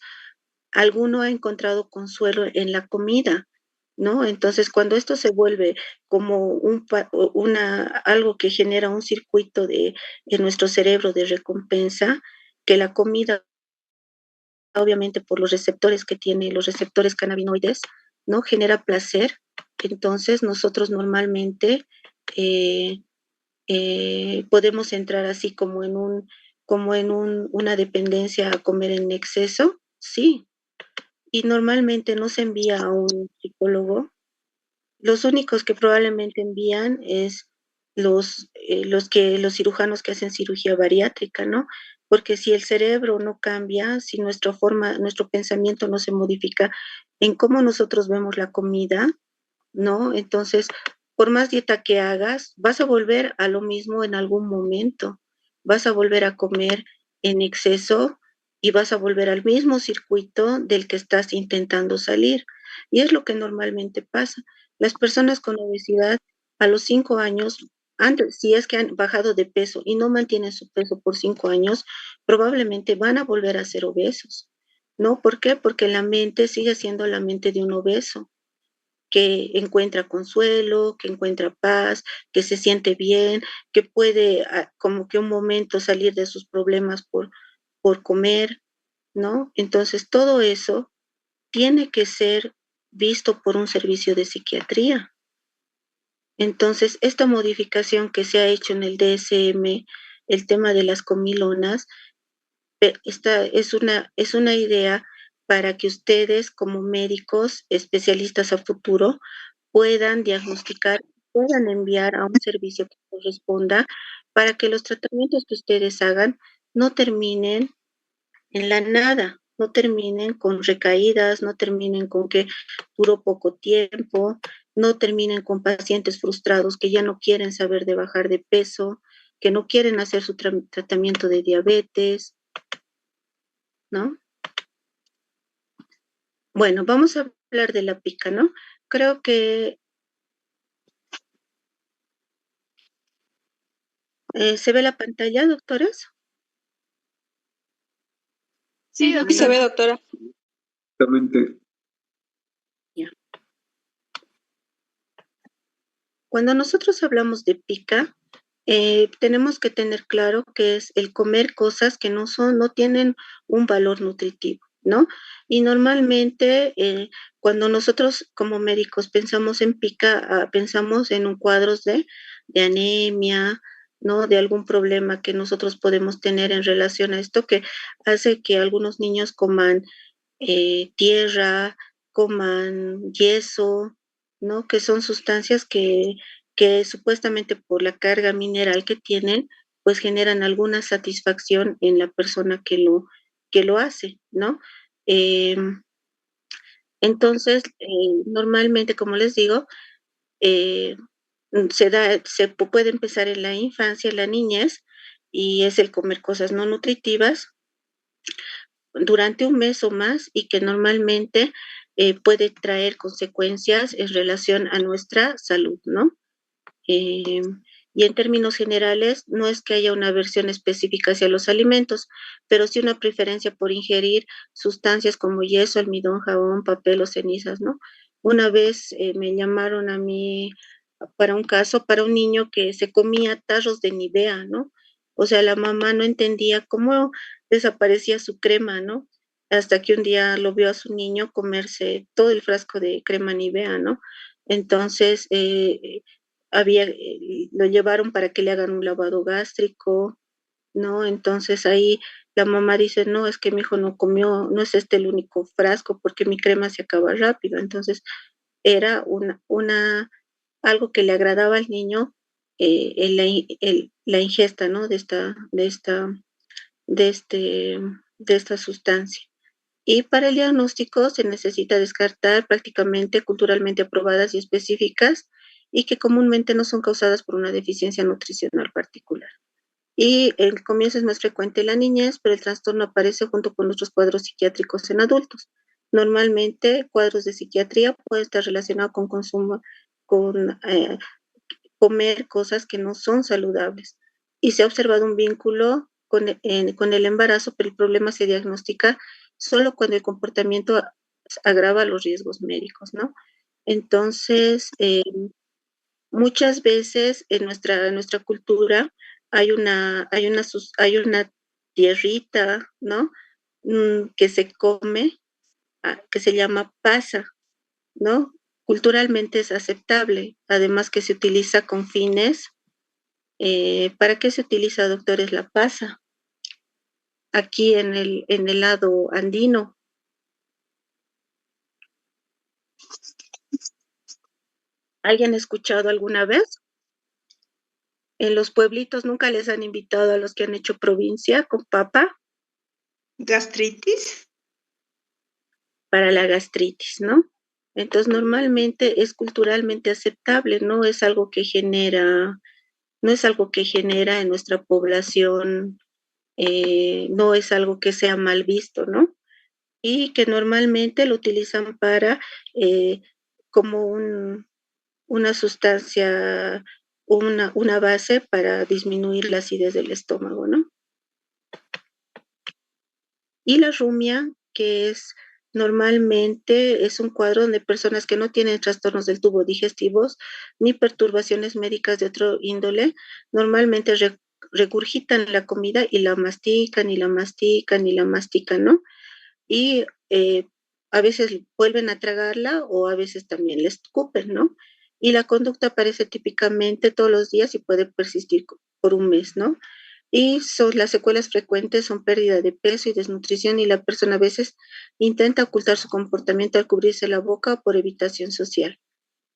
alguno ha encontrado consuelo en la comida, ¿no? Entonces, cuando esto se vuelve como algo que genera un circuito en nuestro cerebro de recompensa, que la comida, obviamente por los receptores que tiene, los receptores cannabinoides, ¿no? Genera placer. Entonces, nosotros normalmente eh, podemos entrar así una dependencia a comer en exceso, sí, y normalmente no se envía a un psicólogo. Los únicos que probablemente envían es los cirujanos que hacen cirugía bariátrica, ¿no? Porque si el cerebro no cambia, si nuestro pensamiento no se modifica en cómo nosotros vemos la comida, ¿no? Entonces, por más dieta que hagas, vas a volver a lo mismo en algún momento. Vas a volver a comer en exceso y vas a volver al mismo circuito del que estás intentando salir. Y es lo que normalmente pasa. Las personas con obesidad a los 5 años, antes, si es que han bajado de peso y no mantienen su peso por 5 años, probablemente van a volver a ser obesos. ¿No? ¿Por qué? Porque la mente sigue siendo la mente de un obeso que encuentra consuelo, que encuentra paz, que se siente bien, que puede como que un momento salir de sus problemas por comer, ¿no? Entonces todo eso tiene que ser visto por un servicio de psiquiatría. Entonces, esta modificación que se ha hecho en el DSM, el tema de las comilonas, esta es una idea para que ustedes como médicos especialistas a futuro puedan diagnosticar, puedan enviar a un servicio que corresponda para que los tratamientos que ustedes hagan no terminen en la nada, no terminen con recaídas, no terminen con que duró poco tiempo, no terminen con pacientes frustrados que ya no quieren saber de bajar de peso, que no quieren hacer su tratamiento de diabetes, ¿no? Bueno, vamos a hablar de la pica, ¿no? Creo que ¿se ve la pantalla, doctores? Sí, aquí se ve, doctora. Exactamente. Ya. Cuando nosotros hablamos de pica, tenemos que tener claro que es el comer cosas que no tienen un valor nutritivo, ¿no? Y normalmente cuando nosotros como médicos pensamos en pica, pensamos en un cuadros de anemia, ¿no? De algún problema que nosotros podemos tener en relación a esto, que hace que algunos niños coman tierra, coman yeso, ¿no? Que son sustancias que supuestamente por la carga mineral que tienen, pues generan alguna satisfacción en la persona que lo hace, ¿no? Eh, entonces, normalmente, como les digo, eh, se puede empezar en la infancia, en la niñez, y es el comer cosas no nutritivas durante un mes o más y que normalmente puede traer consecuencias en relación a nuestra salud, ¿no? Eh, y en términos generales, no es que haya una aversión específica hacia los alimentos, pero sí una preferencia por ingerir sustancias como yeso, almidón, jabón, papel o cenizas, ¿no? Una vez me llamaron a mí para un caso, para un niño que se comía tarros de Nivea, ¿no? O sea, la mamá no entendía cómo desaparecía su crema, ¿no? Hasta que un día lo vio a su niño comerse todo el frasco de crema Nivea, ¿no? Entonces, lo llevaron para que le hagan un lavado gástrico, ¿no? Entonces ahí la mamá dice, no, es que mi hijo no comió, no es este el único frasco porque mi crema se acaba rápido. Entonces era algo que le agradaba al niño la ingesta, ¿no? De, este, de esta sustancia. Y para el diagnóstico se necesita descartar prácticamente culturalmente aprobadas y específicas y que comúnmente no son causadas por una deficiencia nutricional particular. Y el comienzo es más frecuente en la niñez, pero el trastorno aparece junto con otros cuadros psiquiátricos en adultos. Normalmente, cuadros de psiquiatría pueden estar relacionados con consumo, con comer cosas que no son saludables. Y se ha observado un vínculo con el embarazo, pero el problema se diagnostica solo cuando el comportamiento agrava los riesgos médicos, ¿no? Entonces, muchas veces en nuestra cultura hay una tierrita, ¿no? Que se come, que se llama pasa, ¿no? Culturalmente es aceptable, además que se utiliza con fines. ¿Para qué se utiliza, doctores, la pasa? Aquí en el lado andino. ¿Alguien ha escuchado alguna vez? En los pueblitos nunca les han invitado a los que han hecho provincia con papa ¿Gastritis? para la gastritis, ¿no? Entonces normalmente es culturalmente aceptable, no es algo que genera, no es algo que genera en nuestra población, no es algo que sea mal visto, ¿no? Y que normalmente lo utilizan para como una sustancia, una base para disminuir la acidez del estómago, ¿no? Y la rumia, que es normalmente es un cuadro donde personas que no tienen trastornos del tubo digestivos ni perturbaciones médicas de otro índole, normalmente regurgitan la comida y la mastican y la mastican y la mastican, ¿no? Y a veces vuelven a tragarla o a veces también la escupen, ¿no? Y la conducta aparece típicamente todos los días y puede persistir por un mes, ¿no? Y las secuelas frecuentes son pérdida de peso y desnutrición y la persona a veces intenta ocultar su comportamiento al cubrirse la boca o por evitación social,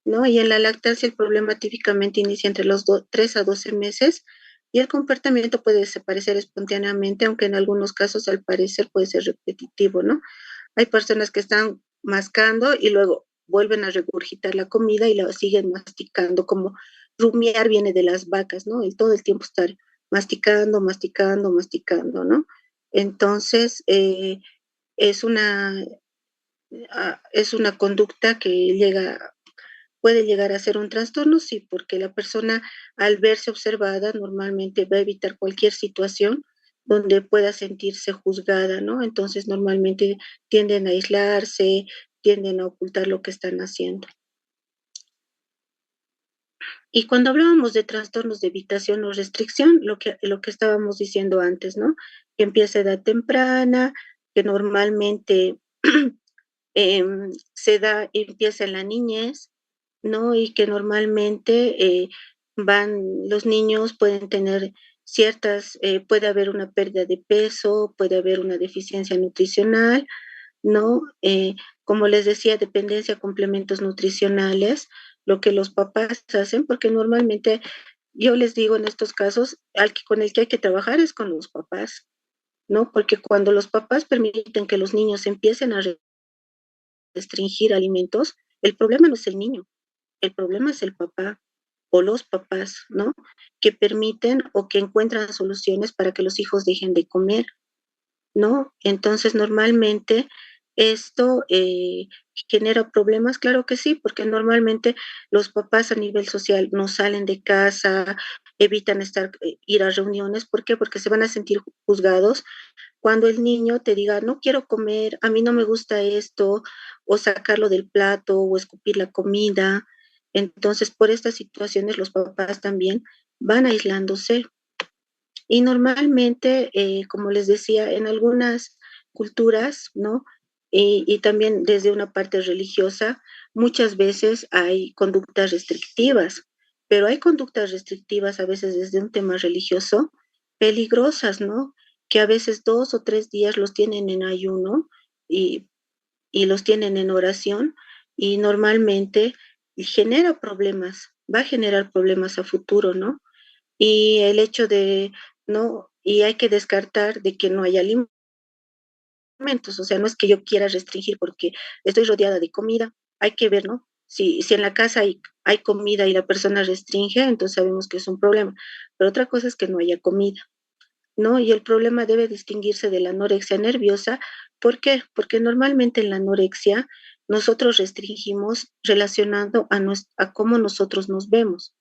¿no? Y en la lactancia el problema típicamente inicia entre los 3 a 12 meses y el comportamiento puede desaparecer espontáneamente, aunque en algunos casos al parecer puede ser repetitivo, ¿no? Hay personas que están mascando y luego vuelven a regurgitar la comida y la siguen masticando, como rumiar viene de las vacas, ¿no? El todo el tiempo estar masticando, masticando, masticando, ¿no? Entonces, es es una conducta que puede llegar a ser un trastorno, sí, porque la persona al verse observada normalmente va a evitar cualquier situación donde pueda sentirse juzgada, ¿no? Entonces normalmente tienden a aislarse, tienden a ocultar lo que están haciendo. Y cuando hablábamos de trastornos de evitación o restricción, lo que estábamos diciendo antes, ¿no? Que empieza a edad temprana, que normalmente empieza en la niñez, ¿no? Y que normalmente los niños pueden tener puede haber una pérdida de peso, puede haber una deficiencia nutricional, ¿no? Como les decía, dependencia a complementos nutricionales, lo que los papás hacen, porque normalmente yo les digo en estos casos, con el que hay que trabajar es con los papás, ¿no? Porque cuando los papás permiten que los niños empiecen a restringir alimentos, el problema no es el niño, el problema es el papá o los papás, ¿no? Que permiten o que encuentran soluciones para que los hijos dejen de comer, ¿no? Entonces, normalmente esto genera problemas, claro que sí, porque normalmente los papás a nivel social no salen de casa, evitan ir a reuniones, ¿por qué? Porque se van a sentir juzgados cuando el niño te diga, no quiero comer, a mí no me gusta esto, o sacarlo del plato, o escupir la comida. Entonces, por estas situaciones, los papás también van aislándose. Y normalmente, como les decía, en algunas culturas, ¿no? Y también desde una parte religiosa, muchas veces hay conductas restrictivas, pero hay conductas restrictivas a veces desde un tema religioso peligrosas, ¿no? Que a veces 2 o 3 días los tienen en ayuno y, y los tienen en oración y normalmente genera problemas, va a generar problemas a futuro, ¿no? Y el hecho de, ¿no? Y hay que descartar de que no hay alimentos, o sea, no es que yo quiera restringir porque estoy rodeada de comida, hay que ver, ¿no? Si en la casa hay comida y la persona restringe, entonces sabemos que es un problema, pero otra cosa es que no haya comida, ¿no? Y el problema debe distinguirse de la anorexia nerviosa. ¿Por qué? Porque normalmente en la anorexia nosotros restringimos relacionando a cómo nosotros nos vemos.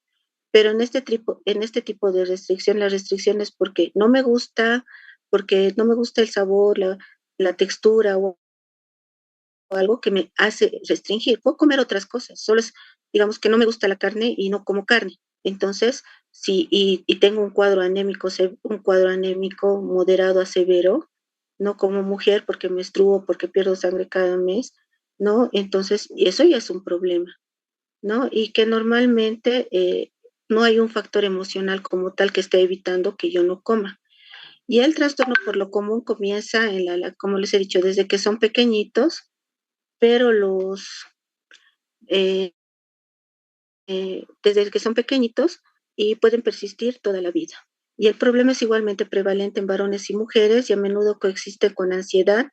Pero en este tipo de restricción, la restricción es porque no me gusta el sabor, la textura o algo que me hace restringir. Puedo comer otras cosas, solo es, digamos que no me gusta la carne y no como carne. Entonces, y tengo un cuadro anémico moderado a severo, no como mujer porque menstruo, porque pierdo sangre cada mes, ¿no? Entonces, y eso ya es un problema, ¿no? Y que normalmente no hay un factor emocional como tal que esté evitando que yo no coma. Y el trastorno por lo común comienza como les he dicho, desde que son pequeñitos, pero eh, desde que son pequeñitos y pueden persistir toda la vida. Y el problema es igualmente prevalente en varones y mujeres y a menudo coexiste con ansiedad,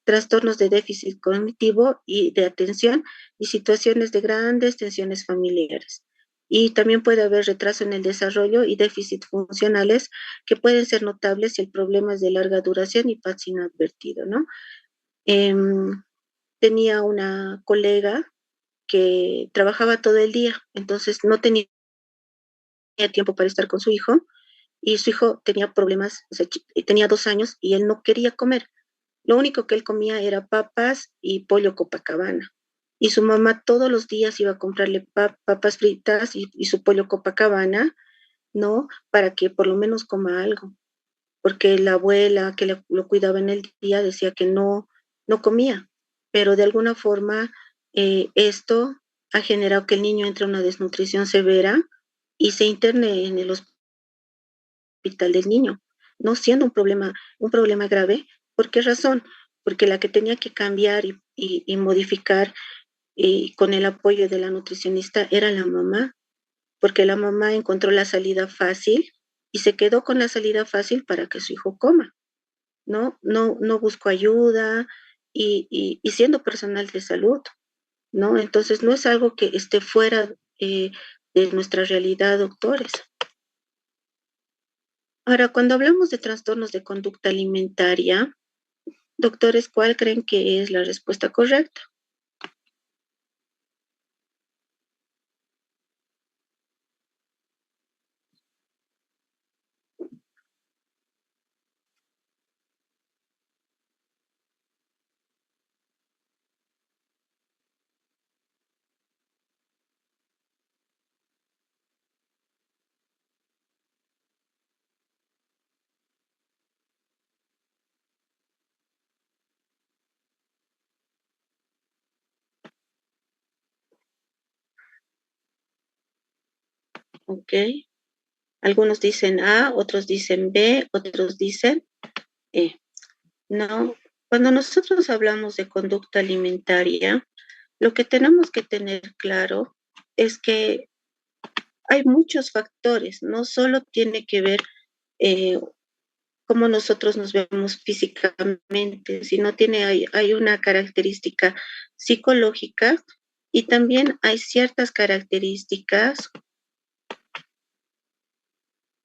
trastornos de déficit cognitivo y de atención y situaciones de grandes tensiones familiares. Y también puede haber retraso en el desarrollo y déficit funcionales que pueden ser notables si el problema es de larga duración y pasa inadvertido, ¿no? Eh, Tenía una colega que trabajaba todo el día, entonces no tenía tiempo para estar con su hijo y su hijo tenía problemas, o sea, tenía 2 años y él no quería comer. Lo único que él comía era papas y pollo Copacabana. Y su mamá todos los días iba a comprarle papas fritas y su pollo Copacabana, ¿no? Para que por lo menos coma algo. Porque la abuela que lo cuidaba en el día decía que no comía. Pero de alguna forma esto ha generado que el niño entre en una desnutrición severa y se interne en el hospital del niño, no siendo un problema grave. ¿Por qué razón? Porque la que tenía que cambiar y modificar con el apoyo de la nutricionista era la mamá, porque la mamá encontró la salida fácil y se quedó con la salida fácil para que su hijo coma, ¿no? No buscó ayuda y siendo personal de salud, ¿no? Entonces no es algo que esté fuera de nuestra realidad, doctores. Ahora, cuando hablamos de trastornos de conducta alimentaria, doctores, ¿cuál creen que es la respuesta correcta? ¿ok? Algunos dicen A, otros dicen B, otros dicen E, ¿no? Cuando nosotros hablamos de conducta alimentaria, lo que tenemos que tener claro es que hay muchos factores, no solo tiene que ver eh, cómo nosotros nos vemos físicamente, sino hay una característica psicológica y también hay ciertas características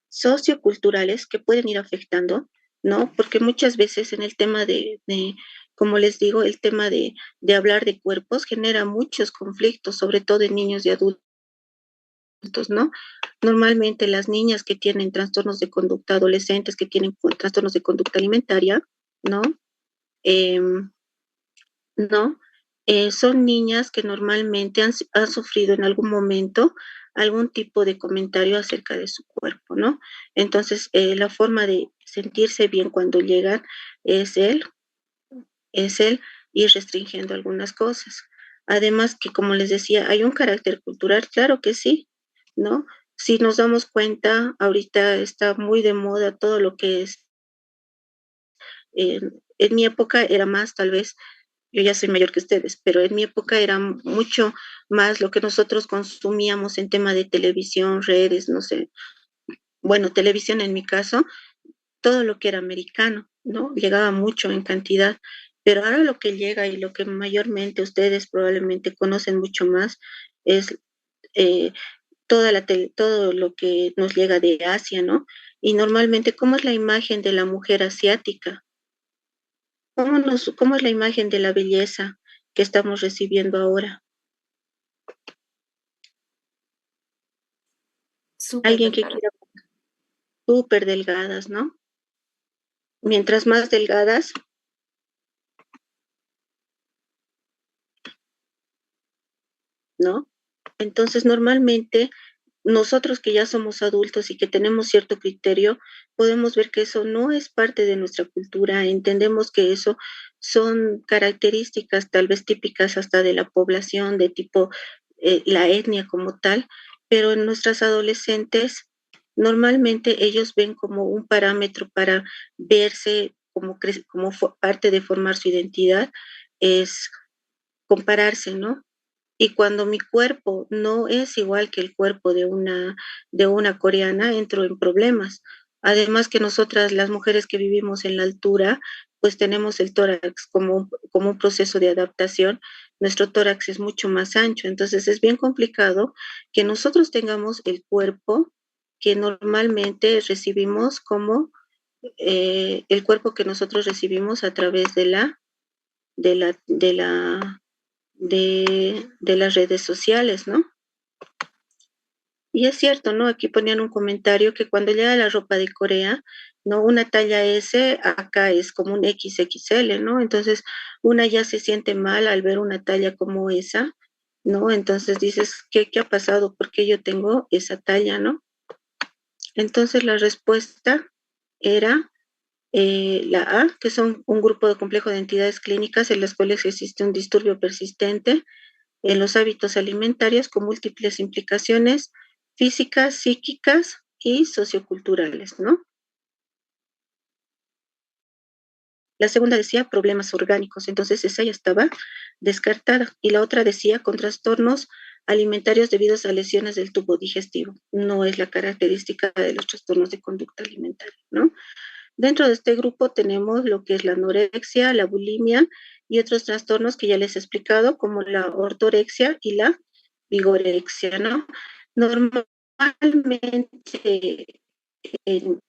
socioculturales que pueden ir afectando, ¿no? Porque muchas veces en el tema como les digo, el tema de hablar de cuerpos genera muchos conflictos, sobre todo en niños y adultos, ¿no? Normalmente las niñas que tienen trastornos de conducta, adolescentes que tienen trastornos de conducta alimentaria, ¿no? Eh, ¿No? Son niñas que normalmente han sufrido en algún momento algún tipo de comentario acerca de su cuerpo, ¿no? Entonces, la forma de sentirse bien cuando llegan es el ir restringiendo algunas cosas. Además que, como les decía, hay un carácter cultural, claro que sí, ¿no? Si nos damos cuenta, ahorita está muy de moda todo lo que es, en mi época era más tal vez, yo ya soy mayor que ustedes, pero en mi época era mucho más lo que nosotros consumíamos en tema de televisión, redes, no sé, bueno, televisión en mi caso, todo lo que era americano, ¿no? Llegaba mucho en cantidad, pero ahora lo que llega y lo que mayormente ustedes probablemente conocen mucho más es eh, todo lo que nos llega de Asia, ¿no? Y normalmente, ¿cómo es la imagen de la mujer asiática? ¿Cómo es la imagen de la belleza que estamos recibiendo ahora? Súper Alguien que delgada. quiera súper delgadas, ¿no? Mientras más delgadas, ¿no? Entonces, normalmente, nosotros que ya somos adultos y que tenemos cierto criterio, podemos ver que eso no es parte de nuestra cultura, entendemos que eso son características tal vez típicas hasta de la población, de tipo la etnia como tal, pero en nuestras adolescentes, normalmente ellos ven como un parámetro para verse como parte de formar su identidad, es compararse, ¿no? Y cuando mi cuerpo no es igual que el cuerpo de una coreana, entro en problemas. Además que nosotras, las mujeres que vivimos en la altura, pues tenemos el tórax como un proceso de adaptación. Nuestro tórax es mucho más ancho, entonces es bien complicado que nosotros tengamos el cuerpo que normalmente recibimos como el cuerpo que nosotros recibimos a través de la, de la de las redes sociales, ¿no? Y es cierto, ¿no? Aquí ponían un comentario que cuando llega la ropa de Corea, ¿no? Una talla S acá es como un XXL, ¿no? Entonces una ya se siente mal al ver una talla como esa, ¿no? Entonces dices, ¿qué ha pasado? ¿Por qué yo tengo esa talla, ¿no? Entonces la respuesta era la A, que son un grupo de complejo de entidades clínicas en las cuales existe un disturbio persistente en los hábitos alimentarios con múltiples implicaciones físicas, psíquicas y socioculturales, ¿no? La segunda decía problemas orgánicos, entonces esa ya estaba descartada. Y la otra decía con trastornos alimentarios debidos a lesiones del tubo digestivo. No es la característica de los trastornos de conducta alimentaria, ¿no? Dentro de este grupo tenemos lo que es la anorexia, la bulimia y otros trastornos que ya les he explicado, como la ortorexia y la vigorexia, ¿no? Normalmente en,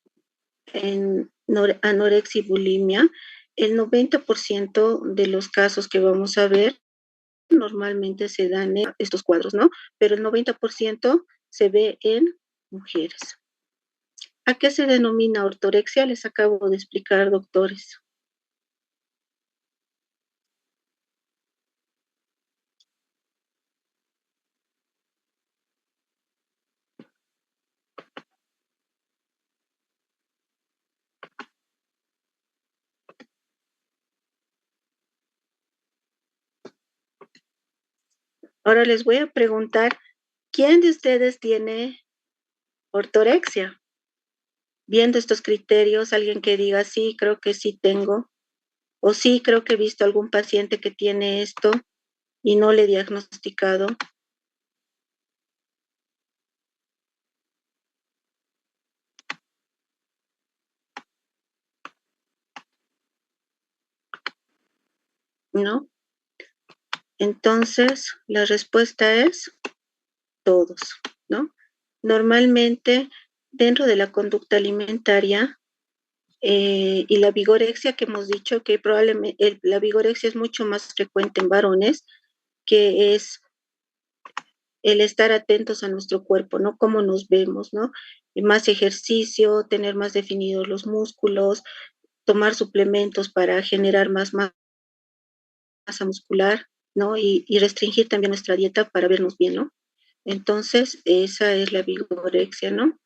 en anorexia y bulimia, el 90% de los casos que vamos a ver normalmente se dan en estos cuadros, ¿no? Pero el 90% se ve en mujeres. ¿A qué se denomina ortorexia? Les acabo de explicar, doctores. Ahora les voy a preguntar, ¿quién de ustedes tiene ortorexia. Viendo estos criterios, alguien que diga, sí, creo que sí tengo, o sí, creo que he visto algún paciente que tiene esto y no le he diagnosticado. ¿No? Entonces, la respuesta es todos, ¿no? Normalmente, dentro de la conducta alimentaria y la vigorexia, que hemos dicho que probablemente la vigorexia es mucho más frecuente en varones, que es el estar atentos a nuestro cuerpo, ¿no? Cómo nos vemos, ¿no? Y más ejercicio, tener más definidos los músculos, tomar suplementos para generar más masa muscular, ¿no? Y restringir también nuestra dieta para vernos bien, ¿no? Entonces, esa es la vigorexia, ¿no?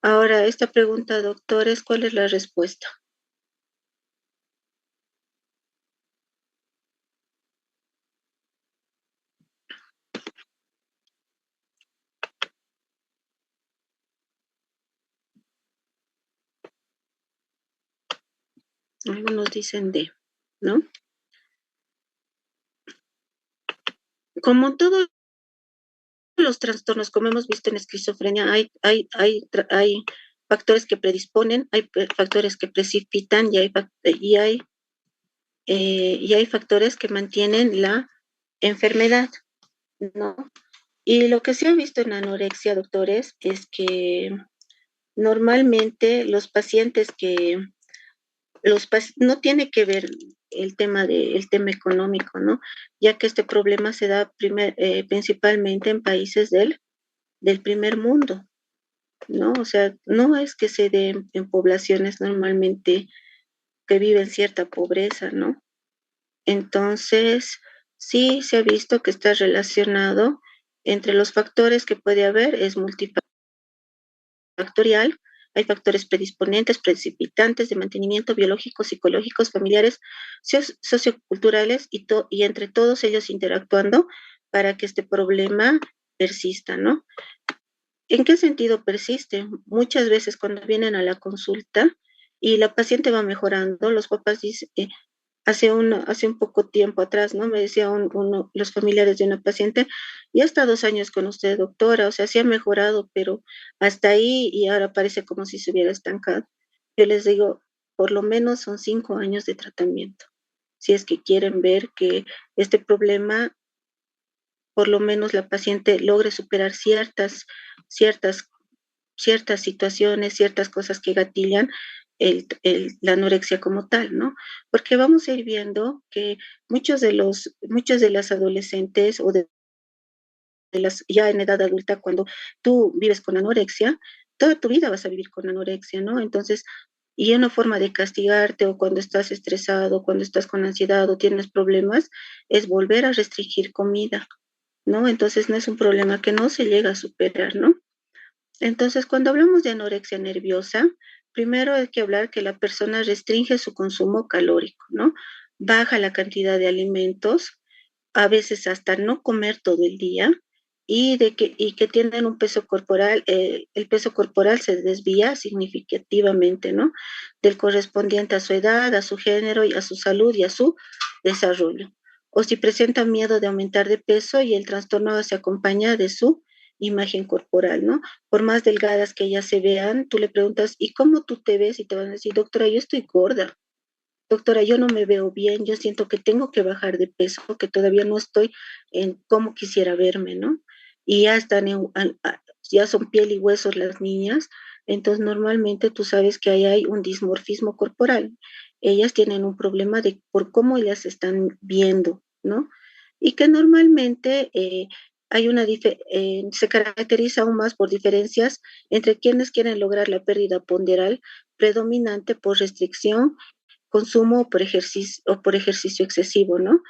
Ahora, esta pregunta, doctores, ¿cuál es la respuesta? Algunos dicen D, ¿no? Como todos los trastornos, como hemos visto en esquizofrenia, hay factores que predisponen, hay factores que precipitan y hay factores que mantienen la enfermedad, ¿no? Y lo que se ha visto en anorexia, doctores, es que normalmente los pacientes que no tiene que ver el tema económico, ¿no? Ya que este problema se da principalmente en países del primer mundo, ¿no? O sea, no es que se dé en poblaciones normalmente que viven cierta pobreza, ¿no? Entonces, sí se ha visto que está relacionado entre los factores que puede haber, es multifactorial, hay factores predisponentes, precipitantes de mantenimiento biológicos, psicológicos, familiares, socioculturales y entre todos ellos interactuando para que este problema persista, ¿no? ¿En qué sentido persiste? Muchas veces cuando vienen a la consulta y la paciente va mejorando, los papás dicen, hace un poco tiempo atrás, ¿no? Me decía los familiares de una paciente, ya está 2 años con usted, doctora, o sea, sí ha mejorado, pero hasta ahí y ahora parece como si se hubiera estancado. Yo les digo, por lo menos son 5 años de tratamiento. Si es que quieren ver que este problema, por lo menos la paciente logre superar ciertas ciertas situaciones, ciertas cosas que gatillan la anorexia como tal, ¿no? Porque vamos a ir viendo que muchos de las adolescentes o de las ya en edad adulta, cuando tú vives con anorexia, toda tu vida vas a vivir con anorexia, ¿no? Entonces, y una forma de castigarte o cuando estás estresado, cuando estás con ansiedad o tienes problemas, es volver a restringir comida, ¿no? Entonces no es un problema que no se llega a superar, ¿no? Entonces, cuando hablamos de anorexia nerviosa, primero hay que hablar que la persona restringe su consumo calórico, ¿no? Baja la cantidad de alimentos, a veces hasta no comer todo el día, y que tienen un peso corporal, el peso corporal se desvía significativamente, ¿no? Del correspondiente a su edad, a su género, y a su salud y a su desarrollo. O si presenta miedo de aumentar de peso y el trastorno se acompaña de su imagen corporal, ¿no? Por más delgadas que ellas se vean, tú le preguntas, ¿y cómo tú te ves? Y te van a decir, doctora, yo estoy gorda, doctora, yo no me veo bien, yo siento que tengo que bajar de peso, que todavía no estoy en cómo quisiera verme, ¿no? Y ya están ya son piel y huesos las niñas, entonces normalmente tú sabes que ahí hay un dismorfismo corporal. Ellas tienen un problema de por cómo ellas se están viendo, ¿no? Y que normalmente se caracteriza aún más por diferencias entre quienes quieren lograr la pérdida ponderal predominante por restricción, consumo o por ejercicio excesivo, ¿no?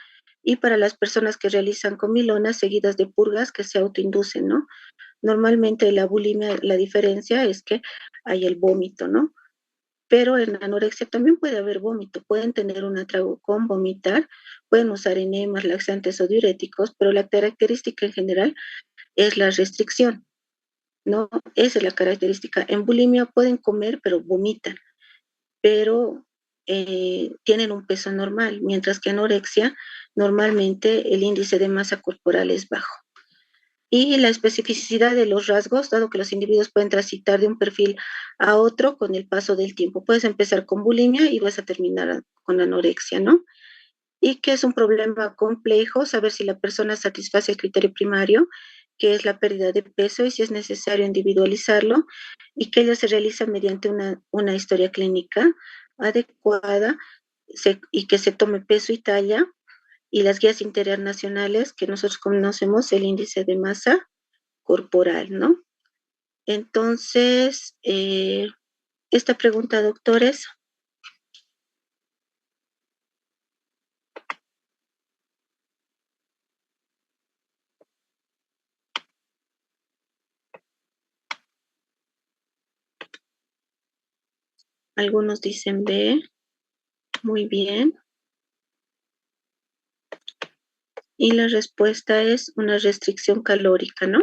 Y para las personas que realizan comilonas seguidas de purgas que se autoinducen, ¿no? Normalmente la bulimia, la diferencia es que hay el vómito, ¿no? Pero en anorexia también puede haber vómito, pueden tener un atrago con vomitar, pueden usar enemas, laxantes o diuréticos, pero la característica en general es la restricción. ¿no? Esa es la característica. En bulimia pueden comer, pero vomitan, pero tienen un peso normal, mientras que anorexia normalmente el índice de masa corporal es bajo. Y la especificidad de los rasgos, dado que los individuos pueden transitar de un perfil a otro con el paso del tiempo. Puedes empezar con bulimia y vas a terminar con anorexia, ¿no? Y que es un problema complejo saber si la persona satisface el criterio primario, que es la pérdida de peso, y si es necesario individualizarlo, y que ello se realiza mediante una historia clínica adecuada y que se tome peso y talla, y las guías internacionales que nosotros conocemos, el índice de masa corporal, ¿no? Entonces, esta pregunta, doctores. Algunos dicen B, muy bien. Y la respuesta es una restricción calórica, ¿no?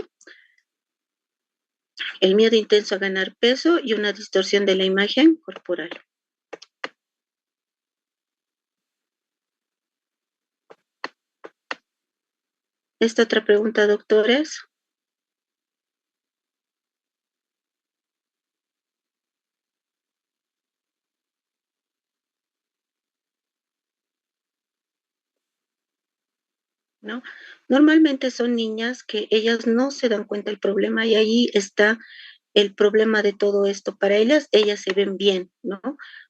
El miedo intenso a ganar peso y una distorsión de la imagen corporal. Esta otra pregunta, doctores. ¿No? Normalmente son niñas que ellas no se dan cuenta del problema y ahí está el problema de todo esto. Para ellas se ven bien, ¿no?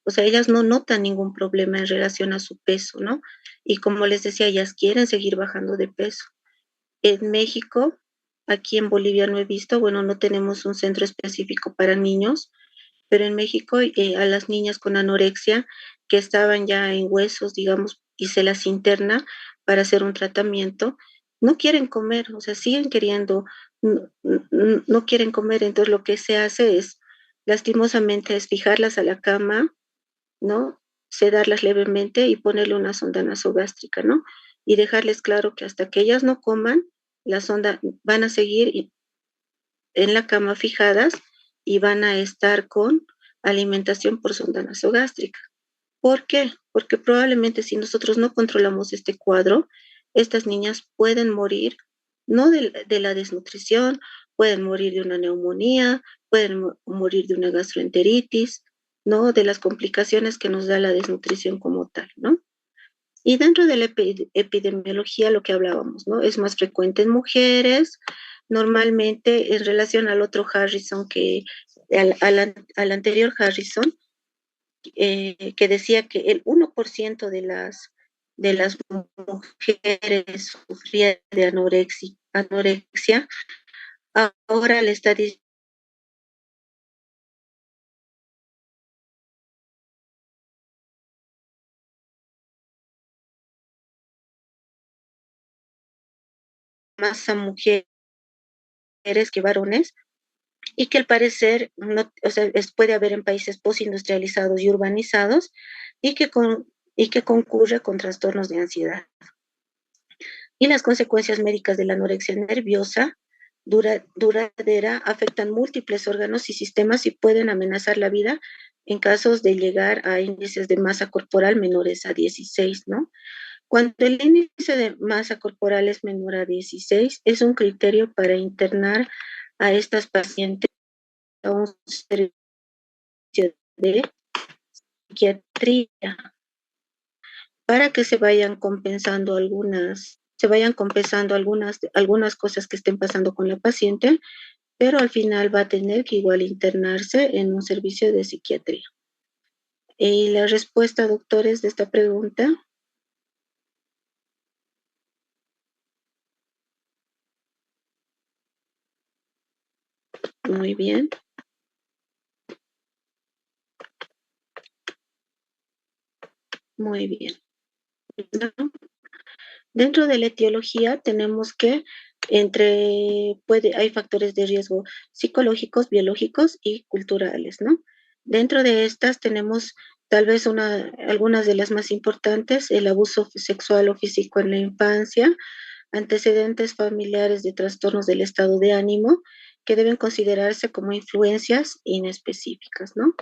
O sea, ellas no notan ningún problema en relación a su peso, ¿no? Y como les decía, ellas quieren seguir bajando de peso. En México, aquí en Bolivia no he visto, bueno, no tenemos un centro específico para niños, pero en México a las niñas con anorexia que estaban ya en huesos, digamos, y se las interna para hacer un tratamiento, no quieren comer, o sea, siguen queriendo, no quieren comer, entonces lo que se hace es, lastimosamente, es fijarlas a la cama, ¿no? Sedarlas levemente y ponerle una sonda nasogástrica, ¿no? Y dejarles claro que hasta que ellas no coman, la sonda van a seguir en la cama fijadas y van a estar con alimentación por sonda nasogástrica. ¿Por qué? Porque probablemente si nosotros no controlamos este cuadro, estas niñas pueden morir, no de la desnutrición, pueden morir de una neumonía, pueden morir de una gastroenteritis, ¿no? De las complicaciones que nos da la desnutrición como tal, ¿no? Y dentro de la epidemiología, lo que hablábamos, ¿no? Es más frecuente en mujeres, normalmente en relación al otro Harrison, al anterior Harrison, que decía que el 1% de las mujeres sufría de anorexia, ahora le está diciendo más a mujeres que varones, y que al parecer no, o sea, puede haber en países postindustrializados y urbanizados y y que concurre con trastornos de ansiedad. Y las consecuencias médicas de la anorexia nerviosa duradera afectan múltiples órganos y sistemas y pueden amenazar la vida en casos de llegar a índices de masa corporal menores a 16, ¿no? Cuando el índice de masa corporal es menor a 16, es un criterio para internar a estas pacientes a un servicio de psiquiatría para que se vayan compensando algunas cosas que estén pasando con la paciente, pero al final va a tener que igual internarse en un servicio de psiquiatría. Y la respuesta, doctores, de esta pregunta. Muy bien. Muy bien. ¿No? Dentro de la etiología tenemos que hay factores de riesgo psicológicos, biológicos y culturales, ¿no? Dentro de estas tenemos tal vez algunas de las más importantes: el abuso sexual o físico en la infancia, antecedentes familiares de trastornos del estado de ánimo que deben considerarse como influencias inespecíficas, ¿no?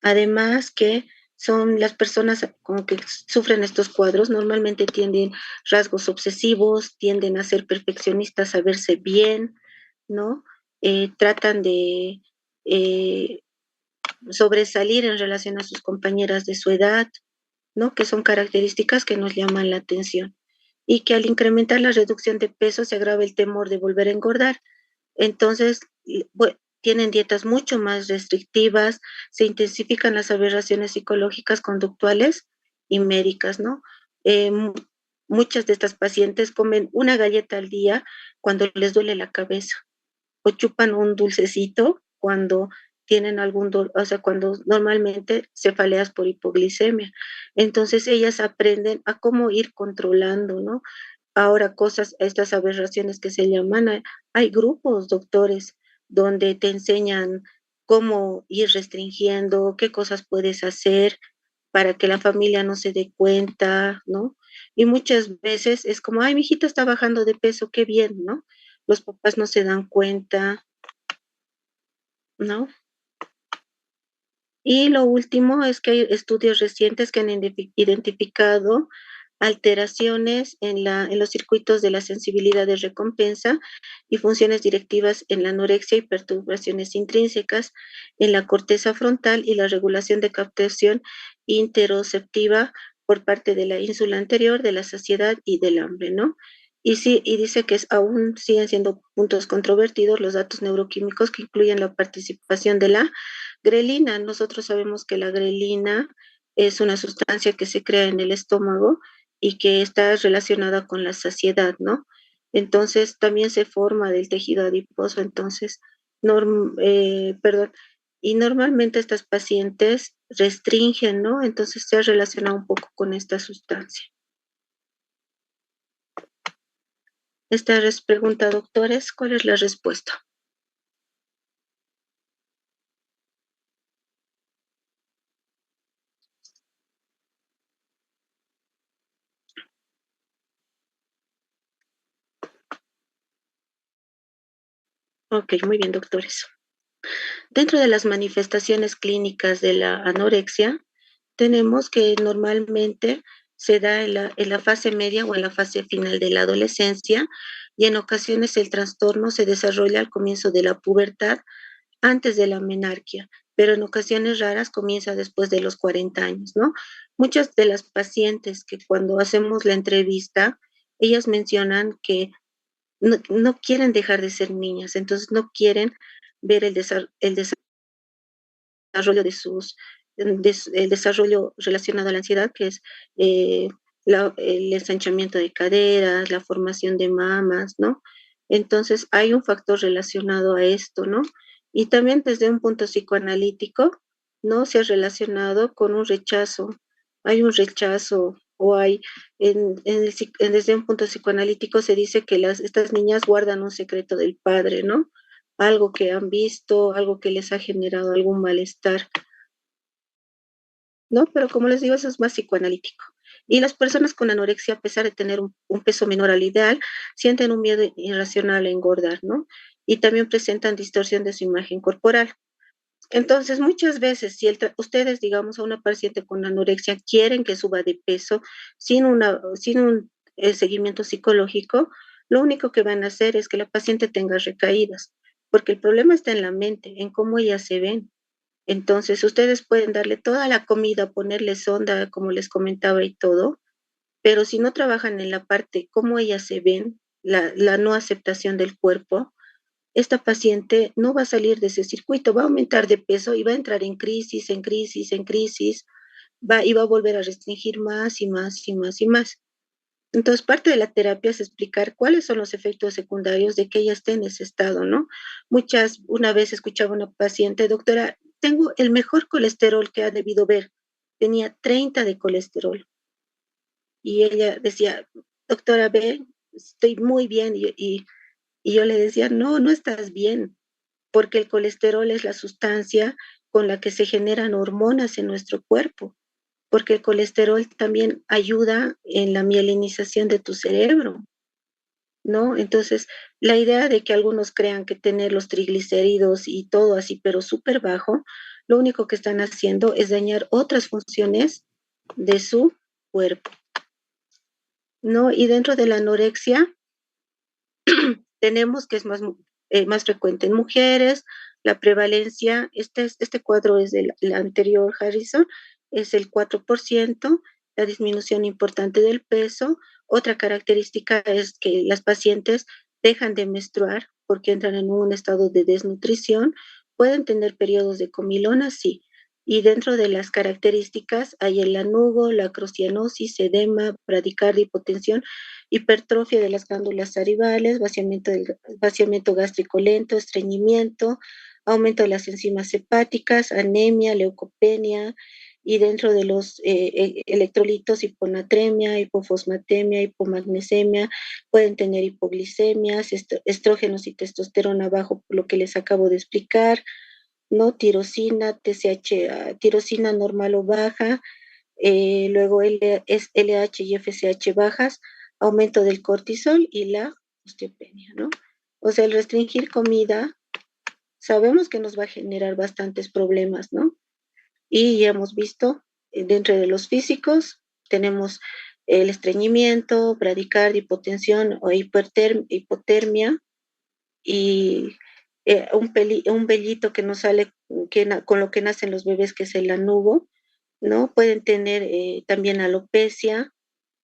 Además que son las personas como que sufren estos cuadros, normalmente tienen rasgos obsesivos, tienden a ser perfeccionistas, a verse bien, ¿no? Tratan de sobresalir en relación a sus compañeras de su edad, ¿no? Que son características que nos llaman la atención. Y que al incrementar la reducción de peso se agrava el temor de volver a engordar. Entonces, bueno, tienen dietas mucho más restrictivas, se intensifican las aberraciones psicológicas, conductuales y médicas, ¿no? Eh, muchas de estas pacientes comen una galleta al día cuando les duele la cabeza o chupan un dulcecito cuando tienen algún dolor, o sea, cuando normalmente cefaleas por hipoglicemia. Entonces ellas aprenden a cómo ir controlando, ¿no? Ahora cosas, estas aberraciones que se llaman, hay grupos, doctores, donde te enseñan cómo ir restringiendo, qué cosas puedes hacer para que la familia no se dé cuenta, ¿no? Y muchas veces es como, ay, mi hijita está bajando de peso, qué bien, ¿no? Los papás no se dan cuenta, ¿no? Y lo último es que hay estudios recientes que han identificado alteraciones en los circuitos de la sensibilidad de recompensa y funciones directivas en la anorexia y perturbaciones intrínsecas en la corteza frontal y la regulación de captación interoceptiva por parte de la ínsula anterior, de la saciedad y del hambre, ¿no? Y sí, y dice que aún siguen siendo puntos controvertidos los datos neuroquímicos que incluyen la participación de la grelina. Nosotros sabemos que la grelina es una sustancia que se crea en el estómago y que está relacionada con la saciedad, ¿no? Entonces también se forma del tejido adiposo, entonces, perdón, y normalmente estas pacientes restringen, ¿no? Entonces se ha relacionado un poco con esta sustancia. Esta pregunta, doctores, ¿cuál es la respuesta? Ok, muy bien, doctores. Dentro de las manifestaciones clínicas de la anorexia, tenemos que normalmente se da en la fase media o en la fase final de la adolescencia y en ocasiones el trastorno se desarrolla al comienzo de la pubertad, antes de la menarquia, pero en ocasiones raras comienza después de los 40 años, ¿no? Muchas de las pacientes que cuando hacemos la entrevista, ellas mencionan que no quieren dejar de ser niñas, entonces no quieren ver el desarrollo de el desarrollo relacionado a la ansiedad, que es el ensanchamiento de caderas, la formación de mamas, ¿no? Entonces hay un factor relacionado a esto, ¿no? Y también desde un punto psicoanalítico, ¿no? Se ha relacionado con un rechazo. Hay un rechazo o hay, desde un punto psicoanalítico se dice que estas niñas guardan un secreto del padre, ¿no? Algo que han visto, algo que les ha generado algún malestar, ¿no? Pero como les digo, eso es más psicoanalítico. Y las personas con anorexia, a pesar de tener un peso menor al ideal, sienten un miedo irracional a engordar, ¿no? Y también presentan distorsión de su imagen corporal. Entonces, muchas veces, si ustedes, digamos, a una paciente con anorexia quieren que suba de peso sin un seguimiento psicológico, lo único que van a hacer es que la paciente tenga recaídas, porque el problema está en la mente, en cómo ellas se ven. Entonces, ustedes pueden darle toda la comida, ponerle sonda, como les comentaba y todo, pero si no trabajan en la parte cómo ellas se ven, la no aceptación del cuerpo, esta paciente no va a salir de ese circuito, va a aumentar de peso y va a entrar en crisis, en crisis, en crisis, y va a volver a restringir más y más y más y más. Entonces, parte de la terapia es explicar cuáles son los efectos secundarios de que ella esté en ese estado, ¿no? Una vez escuchaba una paciente, doctora, tengo el mejor colesterol que ha debido ver. Tenía 30 de colesterol. Y ella decía, doctora, ve, estoy muy bien. Y yo le decía, no, no estás bien, porque el colesterol es la sustancia con la que se generan hormonas en nuestro cuerpo, porque el colesterol también ayuda en la mielinización de tu cerebro, ¿no? Entonces, la idea de que algunos crean que tener los triglicéridos y todo así, pero súper bajo, lo único que están haciendo es dañar otras funciones de su cuerpo, ¿no? Y dentro de la anorexia, tenemos que es más frecuente en mujeres, la prevalencia, este cuadro es del anterior Harrison, es el 4%, la disminución importante del peso. Otra característica es que las pacientes dejan de menstruar porque entran en un estado de desnutrición, pueden tener periodos de comilona, sí, y dentro de las características hay el lanugo, la acrocianosis, edema, bradicardia, hipotensión, hipertrofia de las glándulas salivales, vaciamiento gástrico lento, estreñimiento, aumento de las enzimas hepáticas, anemia, leucopenia, y dentro de los electrolitos, hiponatremia, hipofosmatemia, hipomagnesemia, pueden tener hipoglicemias, estrógenos y testosterona bajo, por lo que les acabo de explicar, ¿no? Tirosina, TSH, tirosina normal o baja, luego LH y FSH bajas, aumento del cortisol y la osteopenia, ¿no? O sea, el restringir comida, sabemos que nos va a generar bastantes problemas, ¿no? Y ya hemos visto, dentro de los físicos, tenemos el estreñimiento, bradicardia, hipotensión o hipotermia, y un vellito que nos sale con lo que nacen los bebés, que es el lanugo, ¿no? Pueden tener también alopecia,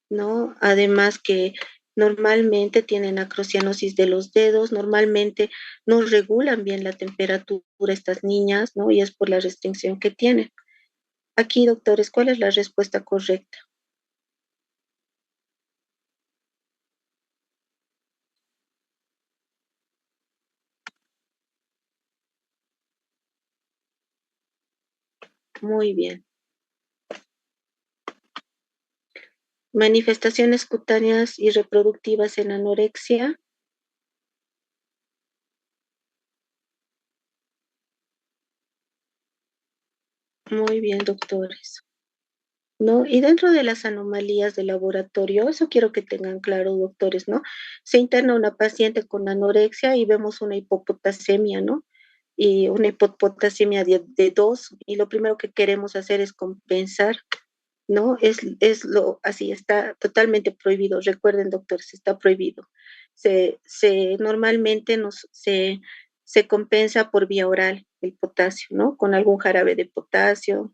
¿no? Además que normalmente tienen acrocianosis de los dedos, normalmente no regulan bien la temperatura estas niñas, ¿no? Y es por la restricción que tienen. Aquí, doctores, ¿cuál es la respuesta correcta? Muy bien. Manifestaciones cutáneas y reproductivas en anorexia. Muy bien, doctores. ¿No? Y dentro de las anomalías de laboratorio, eso quiero que tengan claro, doctores, ¿no? Se interna una paciente con anorexia y vemos una hipopotasemia, ¿no? Y una hipopotasemia de 2, y lo primero que queremos hacer es compensar, ¿no? Así está totalmente prohibido. Recuerden, doctores, está prohibido. Normalmente se compensa por vía oral el potasio, ¿no? Con algún jarabe de potasio.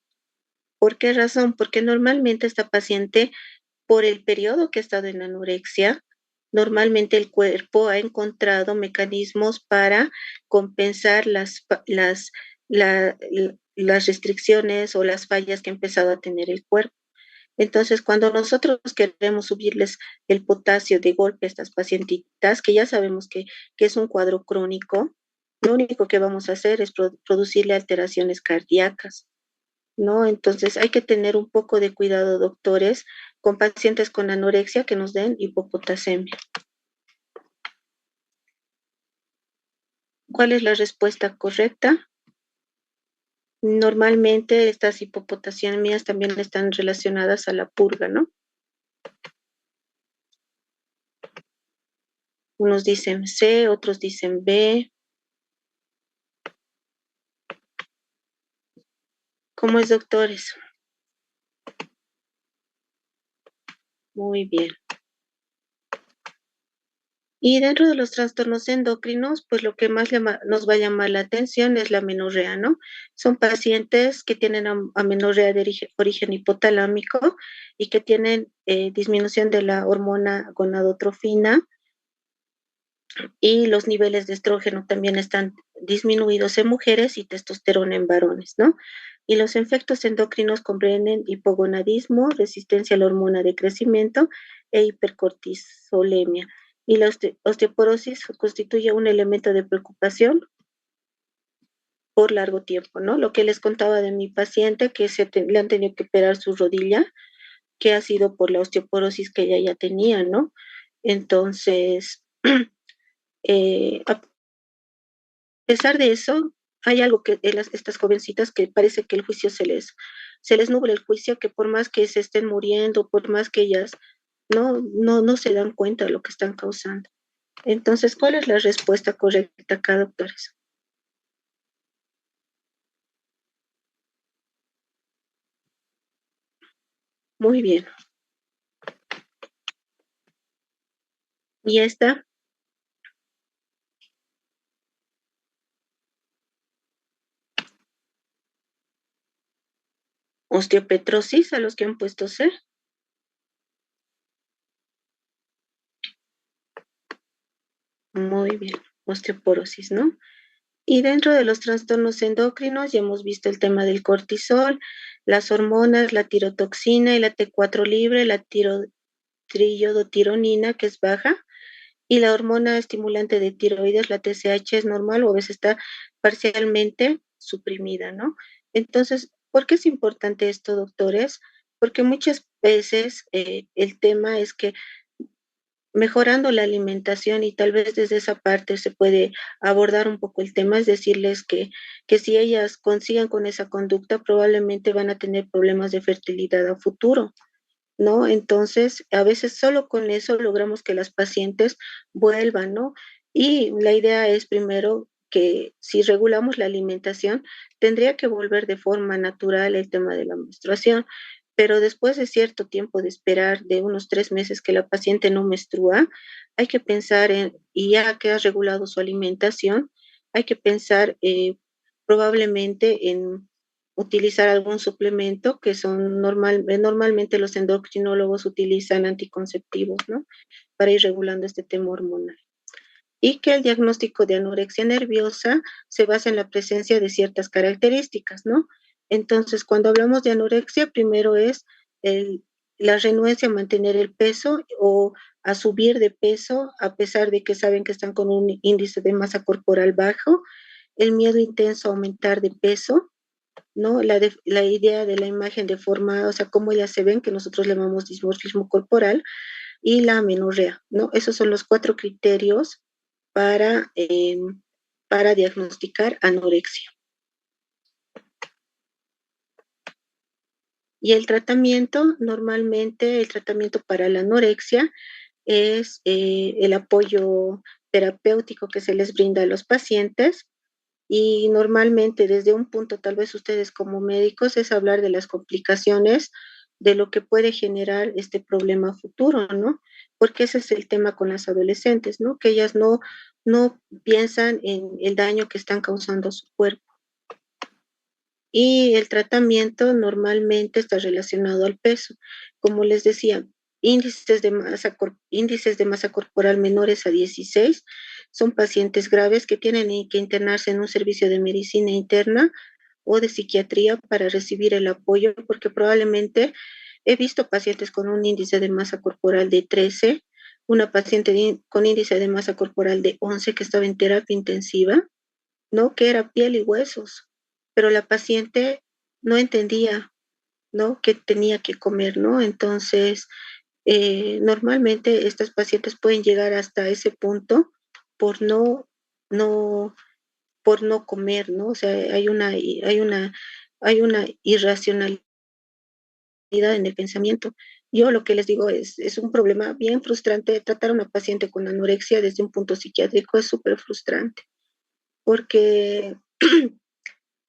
¿Por qué razón? Porque normalmente esta paciente, por el periodo que ha estado en anorexia, normalmente el cuerpo ha encontrado mecanismos para compensar las restricciones o las fallas que ha empezado a tener el cuerpo. Entonces, cuando nosotros queremos subirles el potasio de golpe a estas pacientitas, que ya sabemos que es un cuadro crónico, lo único que vamos a hacer es producirle alteraciones cardíacas, ¿no? Entonces hay que tener un poco de cuidado, doctores, con pacientes con anorexia que nos den hipopotasemia. ¿Cuál es la respuesta correcta? Normalmente estas hipopotasiemias también están relacionadas a la purga, ¿no? Unos dicen C, otros dicen B. ¿Cómo es, doctores? Muy bien. Y dentro de los trastornos endocrinos, pues lo que más nos va a llamar la atención es la menorrea, ¿no? Son pacientes que tienen amenorrea de origen hipotalámico y que tienen disminución de la hormona gonadotrofina, y los niveles de estrógeno también están disminuidos en mujeres y testosterona en varones, ¿no? Y los efectos endocrinos comprenden hipogonadismo, resistencia a la hormona de crecimiento e hipercortisolemia. Y la osteoporosis constituye un elemento de preocupación por largo tiempo, ¿no? Lo que les contaba de mi paciente, que le han tenido que operar su rodilla, que ha sido por la osteoporosis que ella ya tenía, ¿no? Entonces, a pesar de eso, hay algo que estas jovencitas, que parece que el juicio se les nubla el juicio, que por más que se estén muriendo, por más que ellas no se dan cuenta de lo que están causando. Entonces, ¿cuál es la respuesta correcta acá, doctores? Muy bien. ¿Y esta? Osteopetrosis, a los que han puesto C. Muy bien, osteoporosis, ¿no? Y dentro de los trastornos endocrinos ya hemos visto el tema del cortisol, las hormonas, la tirotoxina y la T4 libre, la triiodotironina, que es baja, y la hormona estimulante de tiroides, la TSH, es normal o a veces está parcialmente suprimida, ¿no? Entonces, ¿por qué es importante esto, doctores? Porque muchas veces el tema es que mejorando la alimentación y tal vez desde esa parte se puede abordar un poco el tema, es decirles que si ellas consigan con esa conducta, probablemente van a tener problemas de fertilidad a futuro, ¿no? Entonces, a veces solo con eso logramos que las pacientes vuelvan, ¿no? Y la idea es primero que si regulamos la alimentación, tendría que volver de forma natural el tema de la menstruación, pero después de cierto tiempo de esperar, de unos 3 meses que la paciente no menstrua, hay que pensar en, y ya que ha regulado su alimentación, hay que pensar probablemente en utilizar algún suplemento que son normalmente los endocrinólogos utilizan anticonceptivos, ¿no? Para ir regulando este tema hormonal. Y que el diagnóstico de anorexia nerviosa se basa en la presencia de ciertas características, ¿no? Entonces, cuando hablamos de anorexia, primero es el, la renuencia a mantener el peso o a subir de peso a pesar de que saben que están con un índice de masa corporal bajo, el miedo intenso a aumentar de peso, ¿no? La idea de la imagen deformada, o sea, cómo ellas se ven, que nosotros le llamamos dismorfismo corporal, y la amenorrea, ¿no? Esos son los 4 criterios para, para diagnosticar anorexia. Y el tratamiento, normalmente el tratamiento para la anorexia es el apoyo terapéutico que se les brinda a los pacientes, y normalmente desde un punto, tal vez ustedes como médicos, es hablar de las complicaciones de lo que puede generar este problema futuro, ¿no? Porque ese es el tema con las adolescentes, ¿no? Que ellas no piensan en el daño que están causando a su cuerpo. Y el tratamiento normalmente está relacionado al peso. Como les decía, índices de masa corporal menores a 16 son pacientes graves que tienen que internarse en un servicio de medicina interna o de psiquiatría para recibir el apoyo, porque probablemente he visto pacientes con un índice de masa corporal de 13, una paciente con índice de masa corporal de 11 que estaba en terapia intensiva, ¿no? Que era piel y huesos, pero la paciente no entendía, ¿no? Que tenía que comer, ¿no? Entonces, normalmente estas pacientes pueden llegar hasta ese punto por no, por no comer, ¿no? O sea, hay una irracionalidad en el pensamiento. Yo lo que les digo es un problema bien frustrante. Tratar a una paciente con anorexia desde un punto psiquiátrico es súper frustrante, porque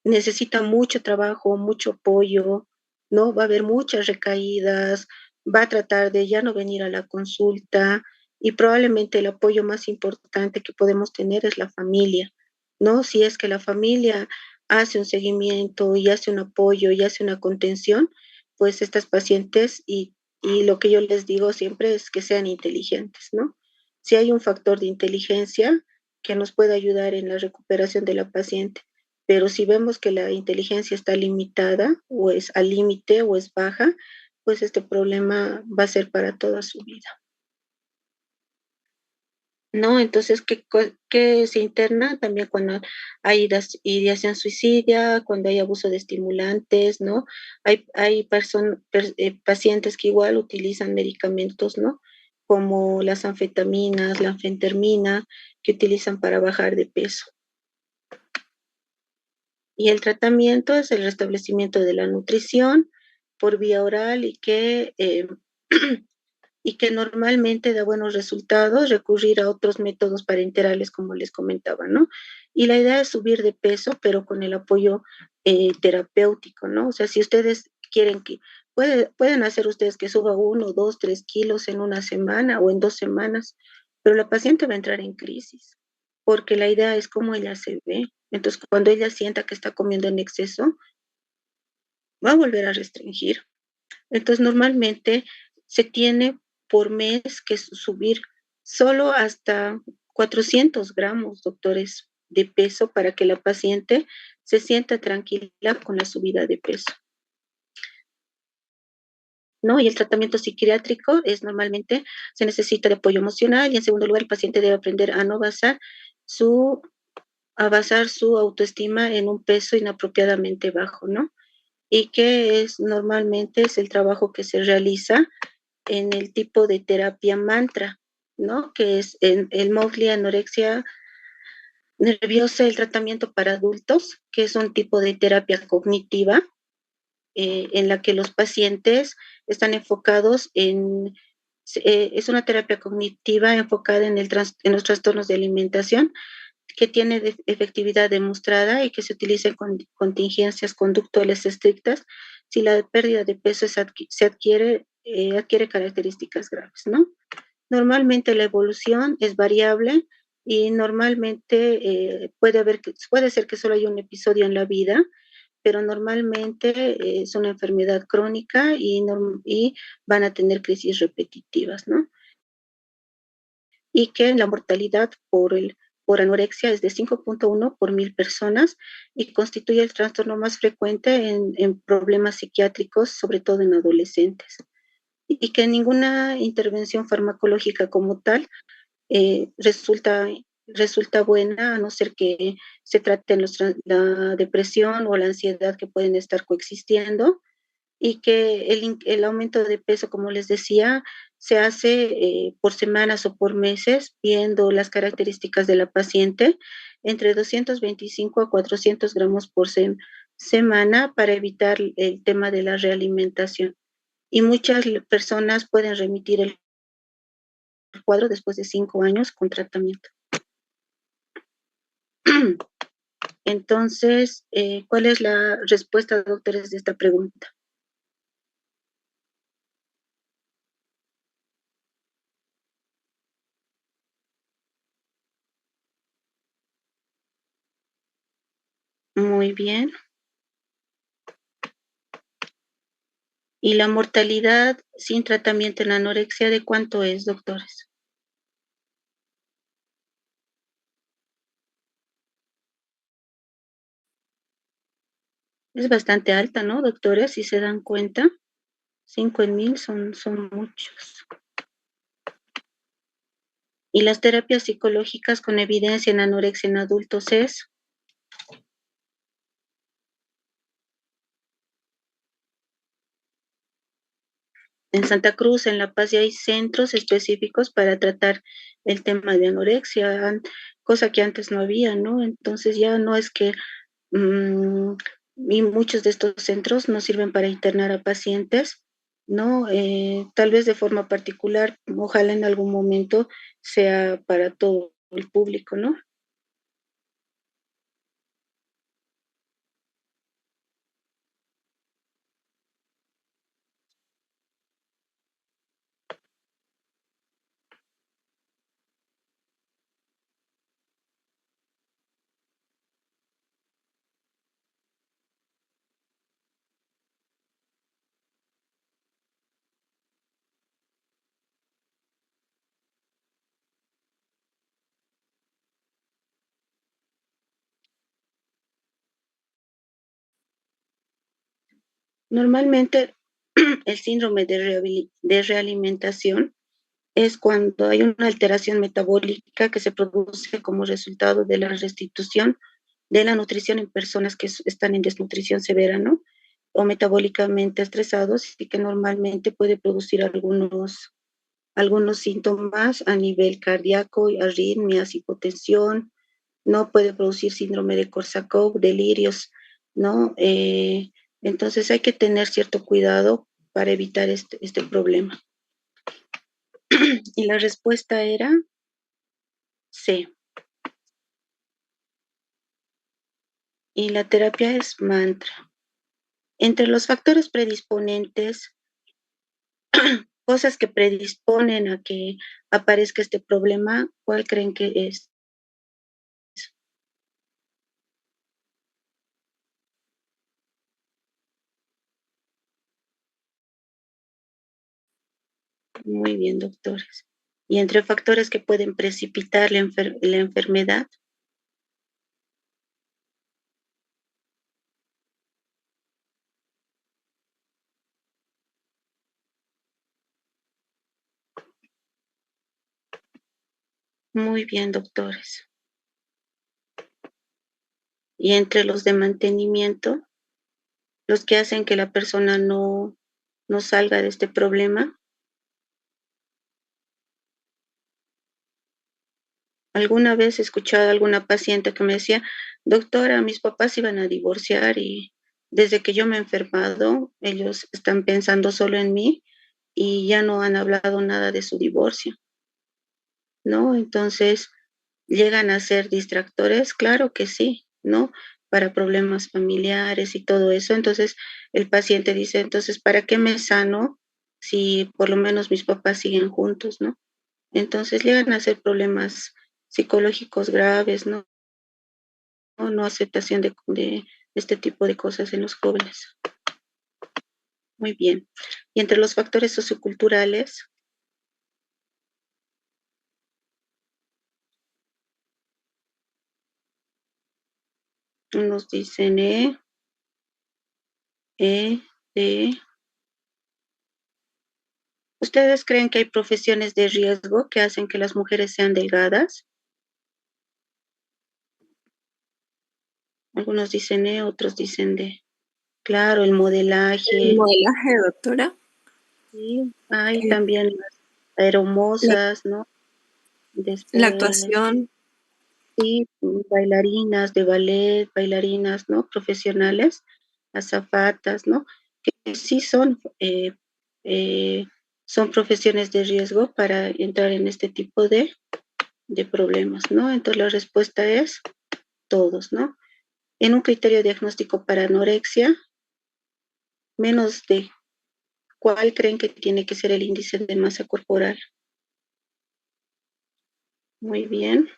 necesita mucho trabajo, mucho apoyo, ¿no? Va a haber muchas recaídas, va a tratar de ya no venir a la consulta, y probablemente el apoyo más importante que podemos tener es la familia, ¿no? Si es que la familia hace un seguimiento y hace un apoyo y hace una contención, pues estas pacientes, y lo que yo les digo siempre es que sean inteligentes, ¿no? Si hay un factor de inteligencia que nos puede ayudar en la recuperación de la paciente, pero si vemos que la inteligencia está limitada o es al límite o es baja, pues este problema va a ser para toda su vida, ¿no? Entonces, ¿qué se interna? También cuando hay ideación suicida, cuando hay abuso de estimulantes, ¿no? Hay pacientes que igual utilizan medicamentos, ¿no? Como las anfetaminas, la anfetermina, que utilizan para bajar de peso. Y el tratamiento es el restablecimiento de la nutrición por vía oral, y que y que normalmente da buenos resultados recurrir a otros métodos parenterales, como les comentaba, ¿no? Y la idea es subir de peso, pero con el apoyo terapéutico, ¿no? O sea, si ustedes quieren que, pueden hacer ustedes que suba 1, 2, 3 kilos en una semana o en 2 semanas, pero la paciente va a entrar en crisis, porque la idea es cómo ella se ve. Entonces, cuando ella sienta que está comiendo en exceso, va a volver a restringir. Entonces, normalmente se tiene por mes que subir solo hasta 400 gramos, doctores, de peso para que la paciente se sienta tranquila con la subida de peso, ¿no? Y el tratamiento psiquiátrico es normalmente, se necesita de apoyo emocional y en segundo lugar el paciente debe aprender a no basar su autoestima en un peso inapropiadamente bajo, ¿no? Y que es normalmente es el trabajo que se realiza en el tipo de terapia mantra, ¿no? Que es el Mowgli anorexia nerviosa, el tratamiento para adultos, que es un tipo de terapia cognitiva en la que los pacientes están enfocados es una terapia cognitiva enfocada en los trastornos de alimentación, que tiene efectividad demostrada y que se utiliza con contingencias conductuales estrictas si la pérdida de peso adquiere características graves, ¿no? Normalmente la evolución es variable y normalmente puede ser que solo haya un episodio en la vida, pero normalmente es una enfermedad crónica y van a tener crisis repetitivas, ¿no? Y que la mortalidad por anorexia es de 5.1 por 1000 personas y constituye el trastorno más frecuente en problemas psiquiátricos, sobre todo en adolescentes. Y que ninguna intervención farmacológica como tal resulta buena, a no ser que se trate la depresión o la ansiedad que pueden estar coexistiendo, y que el aumento de peso, como les decía, se hace por semanas o por meses, viendo las características de la paciente, entre 225 a 400 gramos por semana para evitar el tema de la realimentación. Y muchas personas pueden remitir el cuadro después de 5 años con tratamiento. Entonces, ¿cuál es la respuesta, doctores, de esta pregunta? Muy bien. ¿Y la mortalidad sin tratamiento en anorexia de cuánto es, doctores? Es bastante alta, ¿no, doctores? Si se dan cuenta, 5 en 1000 son muchos. ¿Y las terapias psicológicas con evidencia en anorexia en adultos es? En Santa Cruz, en La Paz, ya hay centros específicos para tratar el tema de anorexia, cosa que antes no había, ¿no? Entonces ya no es que y muchos de estos centros no sirven para internar a pacientes, ¿no? Tal vez de forma particular, ojalá en algún momento sea para todo el público, ¿no? Normalmente el síndrome de realimentación es cuando hay una alteración metabólica que se produce como resultado de la restitución de la nutrición en personas que están en desnutrición severa, ¿no? O metabólicamente estresados y que normalmente puede producir algunos síntomas a nivel cardíaco, arritmias, hipotensión, no puede producir síndrome de Korsakoff, delirios, ¿no? Entonces hay que tener cierto cuidado para evitar este problema. Y la respuesta era C. Y la terapia es mantra. Entre los factores predisponentes, cosas que predisponen a que aparezca este problema, ¿cuál creen que es? Muy bien, doctores. Y entre factores que pueden precipitar la enfermedad. Muy bien, doctores. Y entre los de mantenimiento, los que hacen que la persona no salga de este problema. Alguna vez he escuchado a alguna paciente que me decía, doctora, mis papás iban a divorciar y desde que yo me he enfermado, ellos están pensando solo en mí y ya no han hablado nada de su divorcio, ¿no? Entonces, ¿llegan a ser distractores? Claro que sí, ¿no? Para problemas familiares y todo eso. Entonces, el paciente dice, entonces, ¿para qué me sano si por lo menos mis papás siguen juntos, ¿no? Entonces, llegan a ser problemas psicológicos graves, ¿no? No aceptación de este tipo de cosas en los jóvenes. Muy bien. Y entre los factores socioculturales, nos dicen E, D. ¿Ustedes creen que hay profesiones de riesgo que hacen que las mujeres sean delgadas? Algunos dicen E, otros dicen D. Claro, el modelaje. El modelaje, doctora. Sí, hay Eh, también las aeromosas, ¿no? la Después, actuación. sí, bailarinas de ballet, bailarinas, ¿no? Profesionales, azafatas, ¿no? Que sí son profesiones de riesgo para entrar en este tipo de problemas, ¿no? Entonces la respuesta es todos, ¿no? En un criterio diagnóstico para anorexia, menos de cuál creen que tiene que ser el índice de masa corporal. Muy bien.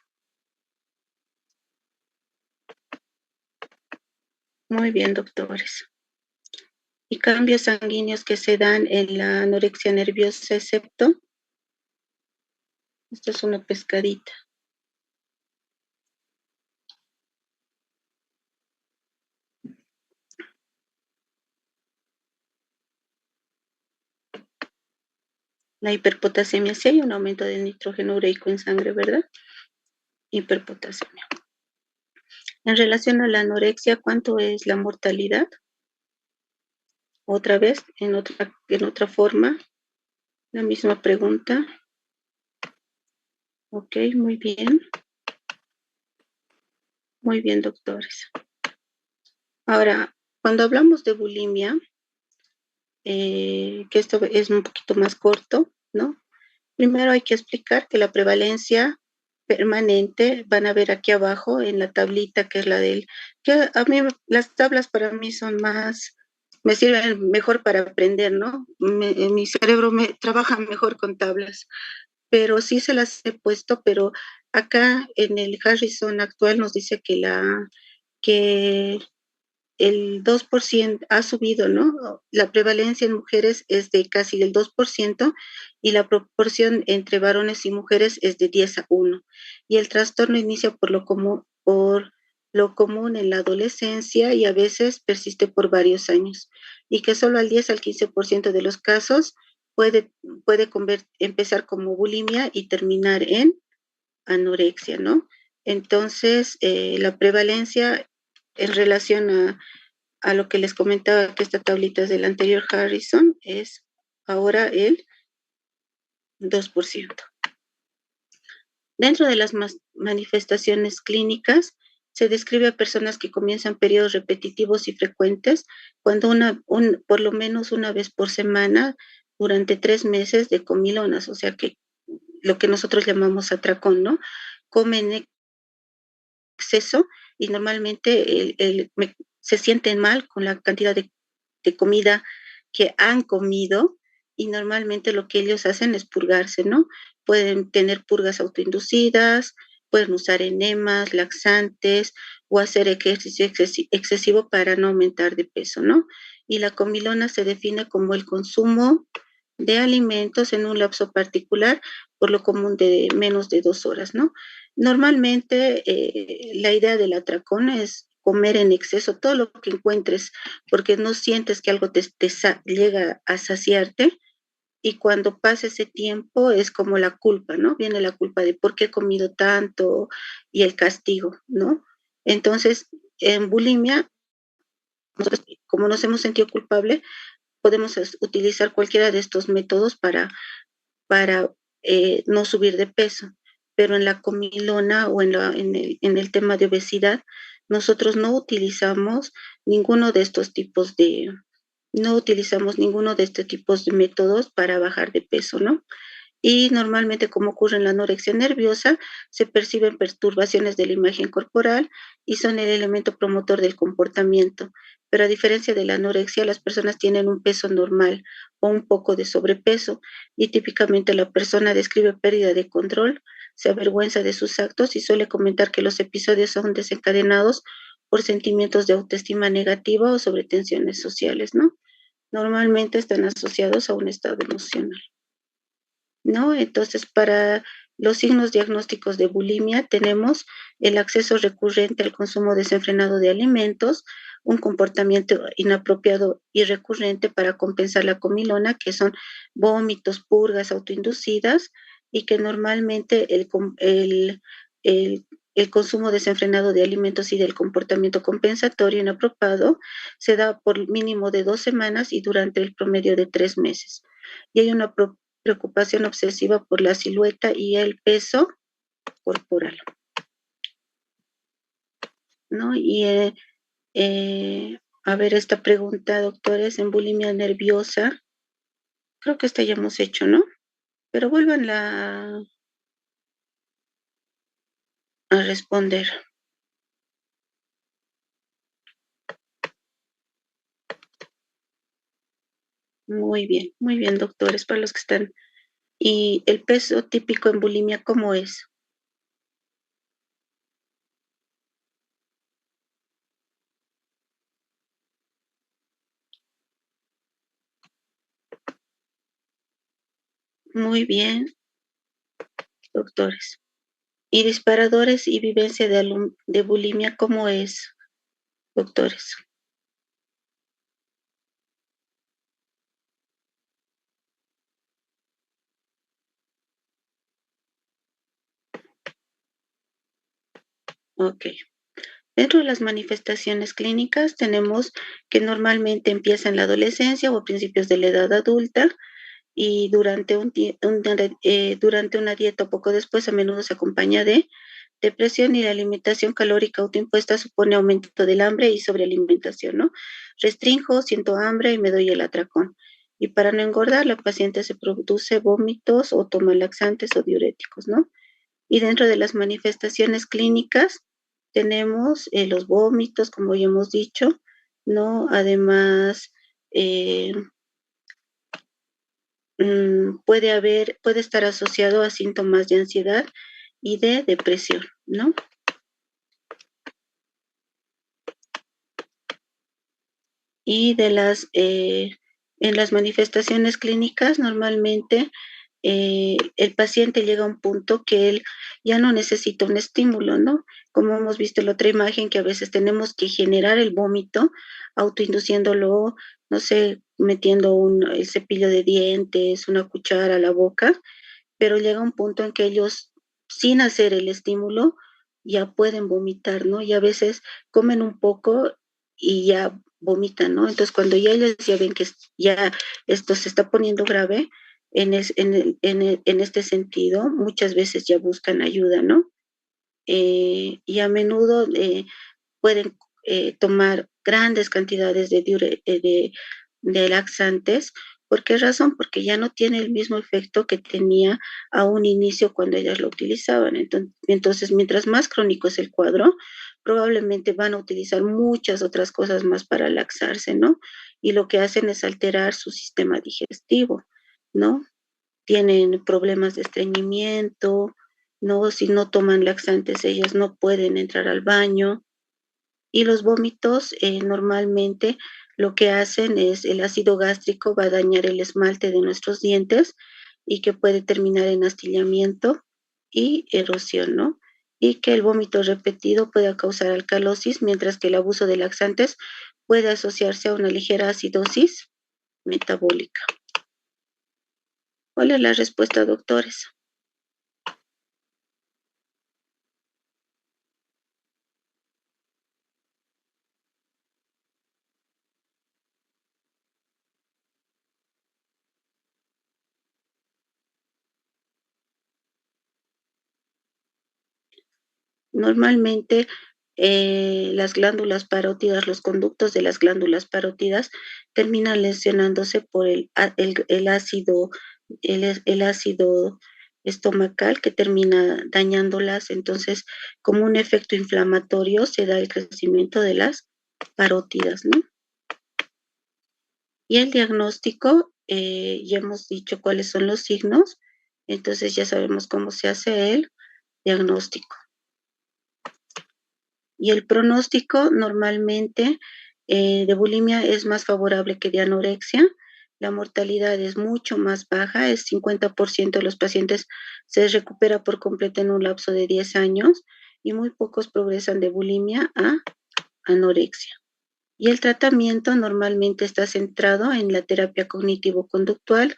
Muy bien, doctores. Y cambios sanguíneos que se dan en la anorexia nerviosa, excepto, esta es una pescadita. La hiperpotasemia, sí hay un aumento del nitrógeno ureico en sangre, ¿verdad? Hiperpotasemia. En relación a la anorexia, ¿cuánto es la mortalidad? Otra vez, en otra forma, la misma pregunta. Ok, muy bien. Muy bien, doctores. Ahora, cuando hablamos de bulimia, que esto es un poquito más corto, ¿no? Primero hay que explicar que la prevalencia permanente, van a ver aquí abajo en la tablita que es la del, que a mí las tablas para mí son más, me sirven mejor para aprender, ¿no? Mi cerebro me trabaja mejor con tablas, pero sí se las he puesto, pero acá en el Harrison actual nos dice que el 2% ha subido, ¿no? La prevalencia en mujeres es de casi del 2% y la proporción entre varones y mujeres es de 10-1. Y el trastorno inicia por lo común en la adolescencia y a veces persiste por varios años. Y que solo al 10 al 15% de los casos puede empezar como bulimia y terminar en anorexia, ¿no? Entonces, la prevalencia en relación a lo que les comentaba que esta tablita es del anterior Harrison, es ahora el 2%. Dentro de las manifestaciones clínicas, se describe a personas que comienzan periodos repetitivos y frecuentes cuando por lo menos una vez por semana durante 3 meses de comilonas, o sea que lo que nosotros llamamos atracón, ¿no? Comen exceso y normalmente se sienten mal con la cantidad de comida que han comido y normalmente lo que ellos hacen es purgarse, ¿no? Pueden tener purgas autoinducidas, pueden usar enemas, laxantes o hacer ejercicio excesivo para no aumentar de peso, ¿no? Y la comilona se define como el consumo de alimentos en un lapso particular, por lo común de menos de 2 horas, ¿no? Normalmente la idea del atracón es comer en exceso todo lo que encuentres, porque no sientes que algo te llega a saciarte, y cuando pasa ese tiempo es como la culpa, ¿no? Viene la culpa de por qué he comido tanto y el castigo, ¿no? Entonces, en bulimia, nosotros, como nos hemos sentido culpable, podemos utilizar cualquiera de estos métodos para no subir de peso. Pero en la comilona o en el tema de obesidad, nosotros no utilizamos ninguno de estos tipos de métodos para bajar de peso, ¿no? Y normalmente, como ocurre en la anorexia nerviosa, se perciben perturbaciones de la imagen corporal y son el elemento promotor del comportamiento. Pero a diferencia de la anorexia, las personas tienen un peso normal o un poco de sobrepeso y típicamente la persona describe pérdida de control, se avergüenza de sus actos y suele comentar que los episodios son desencadenados por sentimientos de autoestima negativa o sobre tensiones sociales, ¿no? Normalmente están asociados a un estado emocional, ¿no? Entonces, para los signos diagnósticos de bulimia tenemos el acceso recurrente al consumo desenfrenado de alimentos, un comportamiento inapropiado y recurrente para compensar la comilona, que son vómitos, purgas autoinducidas, y que normalmente el consumo desenfrenado de alimentos y del comportamiento compensatorio inapropiado se da por mínimo de 2 semanas y durante el promedio de 3 meses. Y hay una preocupación obsesiva por la silueta y el peso corporal, ¿no? Y a ver, esta pregunta, doctores, en bulimia nerviosa, creo que esta ya hemos hecho, ¿no? Pero vuélvanla a responder. muy bien, doctores, para los que están. ¿Y el peso típico en bulimia cómo es? Muy bien, doctores. ¿Y disparadores y vivencia de bulimia cómo es, doctores? Ok. Dentro de las manifestaciones clínicas tenemos que normalmente empieza en la adolescencia o a principios de la edad adulta y durante una dieta o poco después a menudo se acompaña de depresión, y la alimentación calórica autoimpuesta supone aumento del hambre y sobrealimentación, ¿no? Restringo, siento hambre y me doy el atracón. Y para no engordar, la paciente se produce vómitos o toma laxantes o diuréticos, ¿no? Y dentro de las manifestaciones clínicas tenemos los vómitos, como ya hemos dicho, ¿no? Además, eh, puede estar asociado a síntomas de ansiedad y de depresión, ¿no? Y en las manifestaciones clínicas normalmente el paciente llega a un punto que él ya no necesita un estímulo, ¿no? Como hemos visto en la otra imagen, que a veces tenemos que generar el vómito, autoinduciéndolo, no sé, metiendo el cepillo de dientes, una cuchara a la boca, pero llega un punto en que ellos, sin hacer el estímulo, ya pueden vomitar, ¿no? Y a veces comen un poco y ya vomitan, ¿no? Entonces, cuando ya ellos ya ven que ya esto se está poniendo grave, en este sentido, muchas veces ya buscan ayuda, ¿no? Y a menudo pueden tomar grandes cantidades de laxantes, ¿Por qué razón? Porque ya no tiene el mismo efecto que tenía a un inicio cuando ellas lo utilizaban. Entonces, mientras más crónico es el cuadro, probablemente van a utilizar muchas otras cosas más para laxarse, ¿no? Y lo que hacen es alterar su sistema digestivo, ¿no? Tienen problemas de estreñimiento, ¿no? Si no toman laxantes, ellas no pueden entrar al baño. Y los vómitos normalmente lo que hacen es el ácido gástrico va a dañar el esmalte de nuestros dientes y que puede terminar en astillamiento y erosión, ¿no? Y que el vómito repetido puede causar alcalosis, mientras que el abuso de laxantes puede asociarse a una ligera acidosis metabólica. ¿Cuál es la respuesta, doctores? Normalmente las glándulas parótidas, los conductos de las glándulas parótidas terminan lesionándose por el ácido, el ácido estomacal que termina dañándolas. Entonces, como un efecto inflamatorio, se da el crecimiento de las parótidas, ¿no? Y el diagnóstico, ya hemos dicho cuáles son los signos, entonces ya sabemos cómo se hace el diagnóstico. Y el pronóstico normalmente de bulimia es más favorable que de anorexia. La mortalidad es mucho más baja, es 50% de los pacientes se recupera por completo en un lapso de 10 años y muy pocos progresan de bulimia a anorexia. Y el tratamiento normalmente está centrado en la terapia cognitivo-conductual.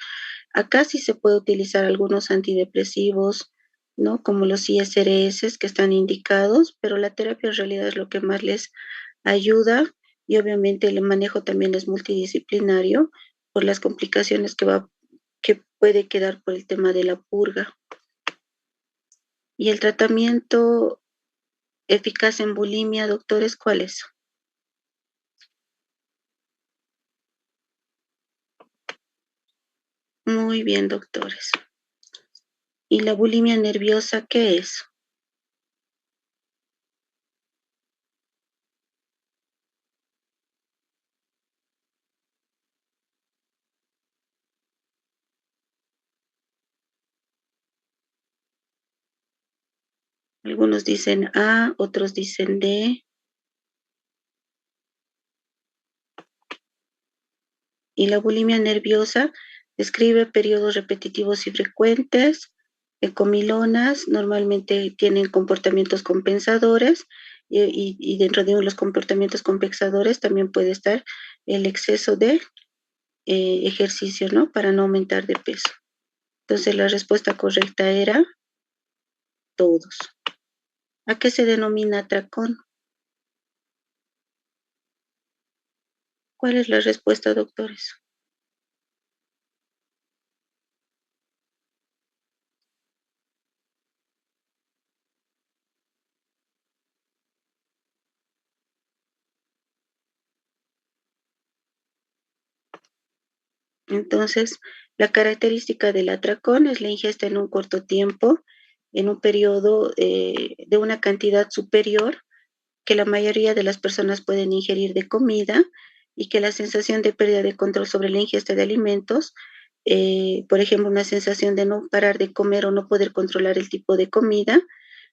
Acá sí se puede utilizar algunos antidepresivos, ¿no? Como los ISRS que están indicados, pero la terapia en realidad es lo que más les ayuda y obviamente el manejo también es multidisciplinario por las complicaciones que puede quedar por el tema de la purga. Y el tratamiento eficaz en bulimia, doctores, ¿cuál es? Muy bien, doctores. ¿Y la bulimia nerviosa qué es? Algunos dicen A, otros dicen D. Y la bulimia nerviosa describe periodos repetitivos y frecuentes, comilonas, normalmente tienen comportamientos compensadores y dentro de los comportamientos compensadores también puede estar el exceso de ejercicio, ¿no? Para no aumentar de peso. Entonces la respuesta correcta era todos. ¿A qué se denomina atracón? ¿Cuál es la respuesta, doctores? Entonces, la característica del atracón es la ingesta en un corto tiempo, en un periodo de una cantidad superior que la mayoría de las personas pueden ingerir de comida y que la sensación de pérdida de control sobre la ingesta de alimentos, por ejemplo, una sensación de no parar de comer o no poder controlar el tipo de comida,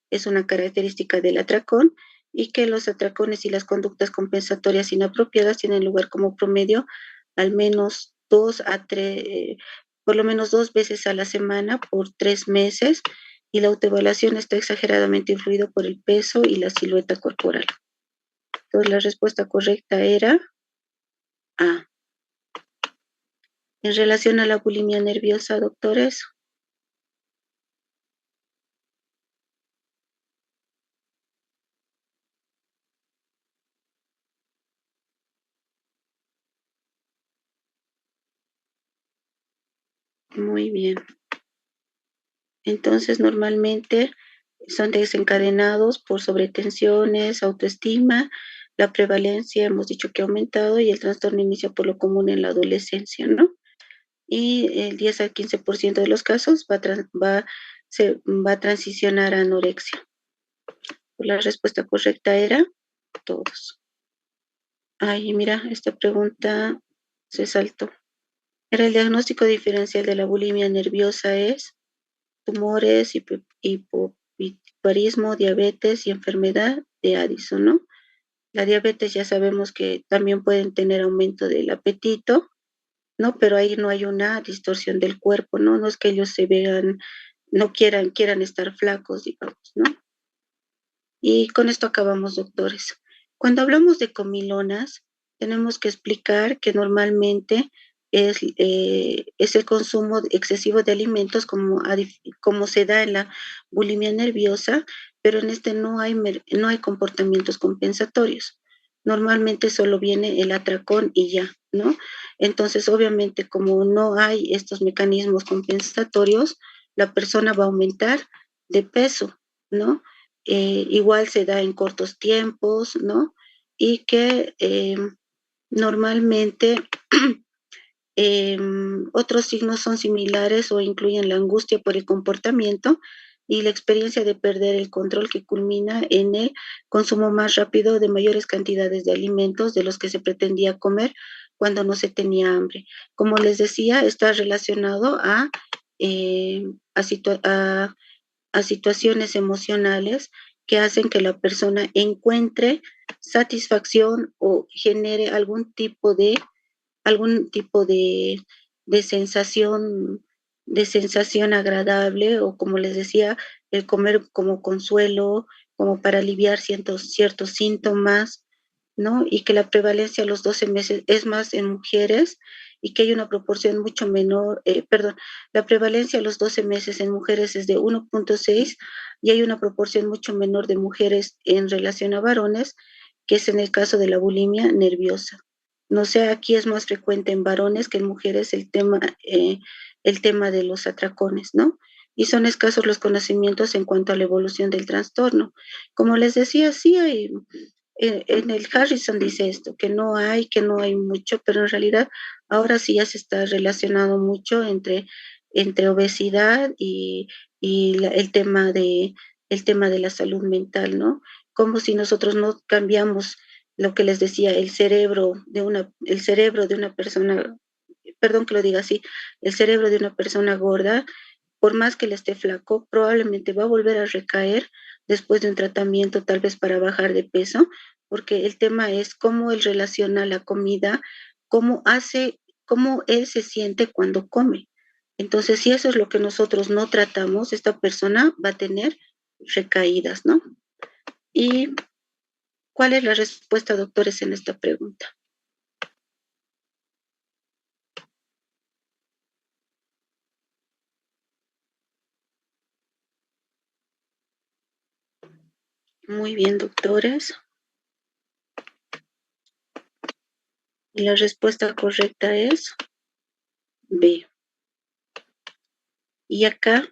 es una característica del atracón y que los atracones y las conductas compensatorias inapropiadas tienen lugar como promedio al menos 2 a 3, por lo menos 2 veces a la semana por 3 meses y la autoevaluación está exageradamente influido por el peso y la silueta corporal. Entonces la respuesta correcta era A. En relación a la bulimia nerviosa, doctores. Muy bien. Entonces, normalmente son desencadenados por sobretensiones, autoestima, la prevalencia hemos dicho que ha aumentado y el trastorno inicia por lo común en la adolescencia, ¿no? y el 10 al 15% de los casos va a transicionar a anorexia. La respuesta correcta era todos. Ay, mira, esta pregunta se saltó. Era el diagnóstico diferencial de la bulimia nerviosa es tumores, hipopituitarismo, diabetes y enfermedad de Addison, ¿no? La diabetes ya sabemos que también pueden tener aumento del apetito, ¿no? Pero ahí no hay una distorsión del cuerpo, ¿no? No es que ellos se vean, no quieran estar flacos, digamos, ¿no? Y con esto acabamos, doctores. Cuando hablamos de comilonas, tenemos que explicar que normalmente es el consumo excesivo de alimentos como se da en la bulimia nerviosa, pero en este no hay comportamientos compensatorios. Normalmente solo viene el atracón y ya, ¿no? Entonces, obviamente, como no hay estos mecanismos compensatorios, la persona va a aumentar de peso, ¿no? Igual se da en cortos tiempos, ¿no? Y que normalmente otros signos son similares o incluyen la angustia por el comportamiento y la experiencia de perder el control que culmina en el consumo más rápido de mayores cantidades de alimentos de los que se pretendía comer cuando no se tenía hambre. Como les decía, está relacionado eh, a, a situaciones emocionales que hacen que la persona encuentre satisfacción o genere algún tipo de sensación agradable, o como les decía, el comer como consuelo, como para aliviar ciertos síntomas, ¿no? Y que la prevalencia a los 12 meses es más en mujeres y que hay una proporción mucho menor, la prevalencia a los 12 meses en mujeres es de 1.6 y hay una proporción mucho menor de mujeres en relación a varones, que es en el caso de la bulimia nerviosa. No sé, aquí es más frecuente en varones que en mujeres el tema de los atracones, ¿no? Y son escasos los conocimientos en cuanto a la evolución del trastorno. Como les decía, sí hay, en el Harrison dice esto, que no hay mucho, pero en realidad ahora sí ya se está relacionado mucho entre obesidad y el tema de la salud mental, ¿no? Como si nosotros no cambiamos lo que les decía, el cerebro de una persona, perdón que lo diga así, el cerebro de una persona gorda, por más que le esté flaco, probablemente va a volver a recaer después de un tratamiento tal vez para bajar de peso, porque el tema es cómo él relaciona la comida, cómo él se siente cuando come. Entonces, si eso es lo que nosotros no tratamos, esta persona va a tener recaídas, ¿no? ¿Y cuál es la respuesta, doctores, en esta pregunta? Muy bien, doctores. Y la respuesta correcta es B. Y acá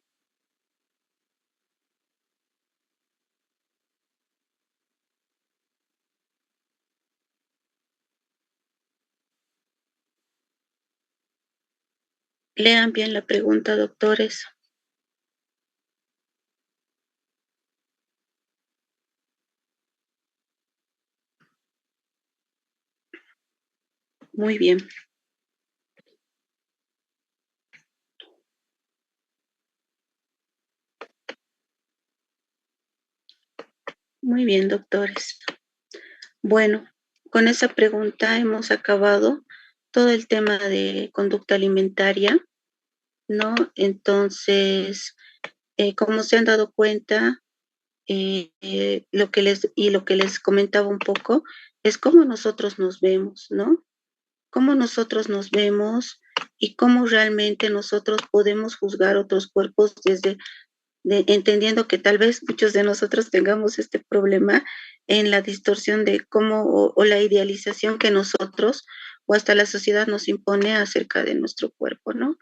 lean bien la pregunta, doctores. Muy bien. Muy bien, doctores. Bueno, con esa pregunta hemos acabado todo el tema de conducta alimentaria, ¿no? Entonces, como se han dado cuenta, lo que les comentaba un poco es cómo nosotros nos vemos, ¿no? Cómo nosotros nos vemos y cómo realmente nosotros podemos juzgar otros cuerpos entendiendo que tal vez muchos de nosotros tengamos este problema en la distorsión de cómo o la idealización que nosotros o hasta la sociedad nos impone acerca de nuestro cuerpo, ¿no?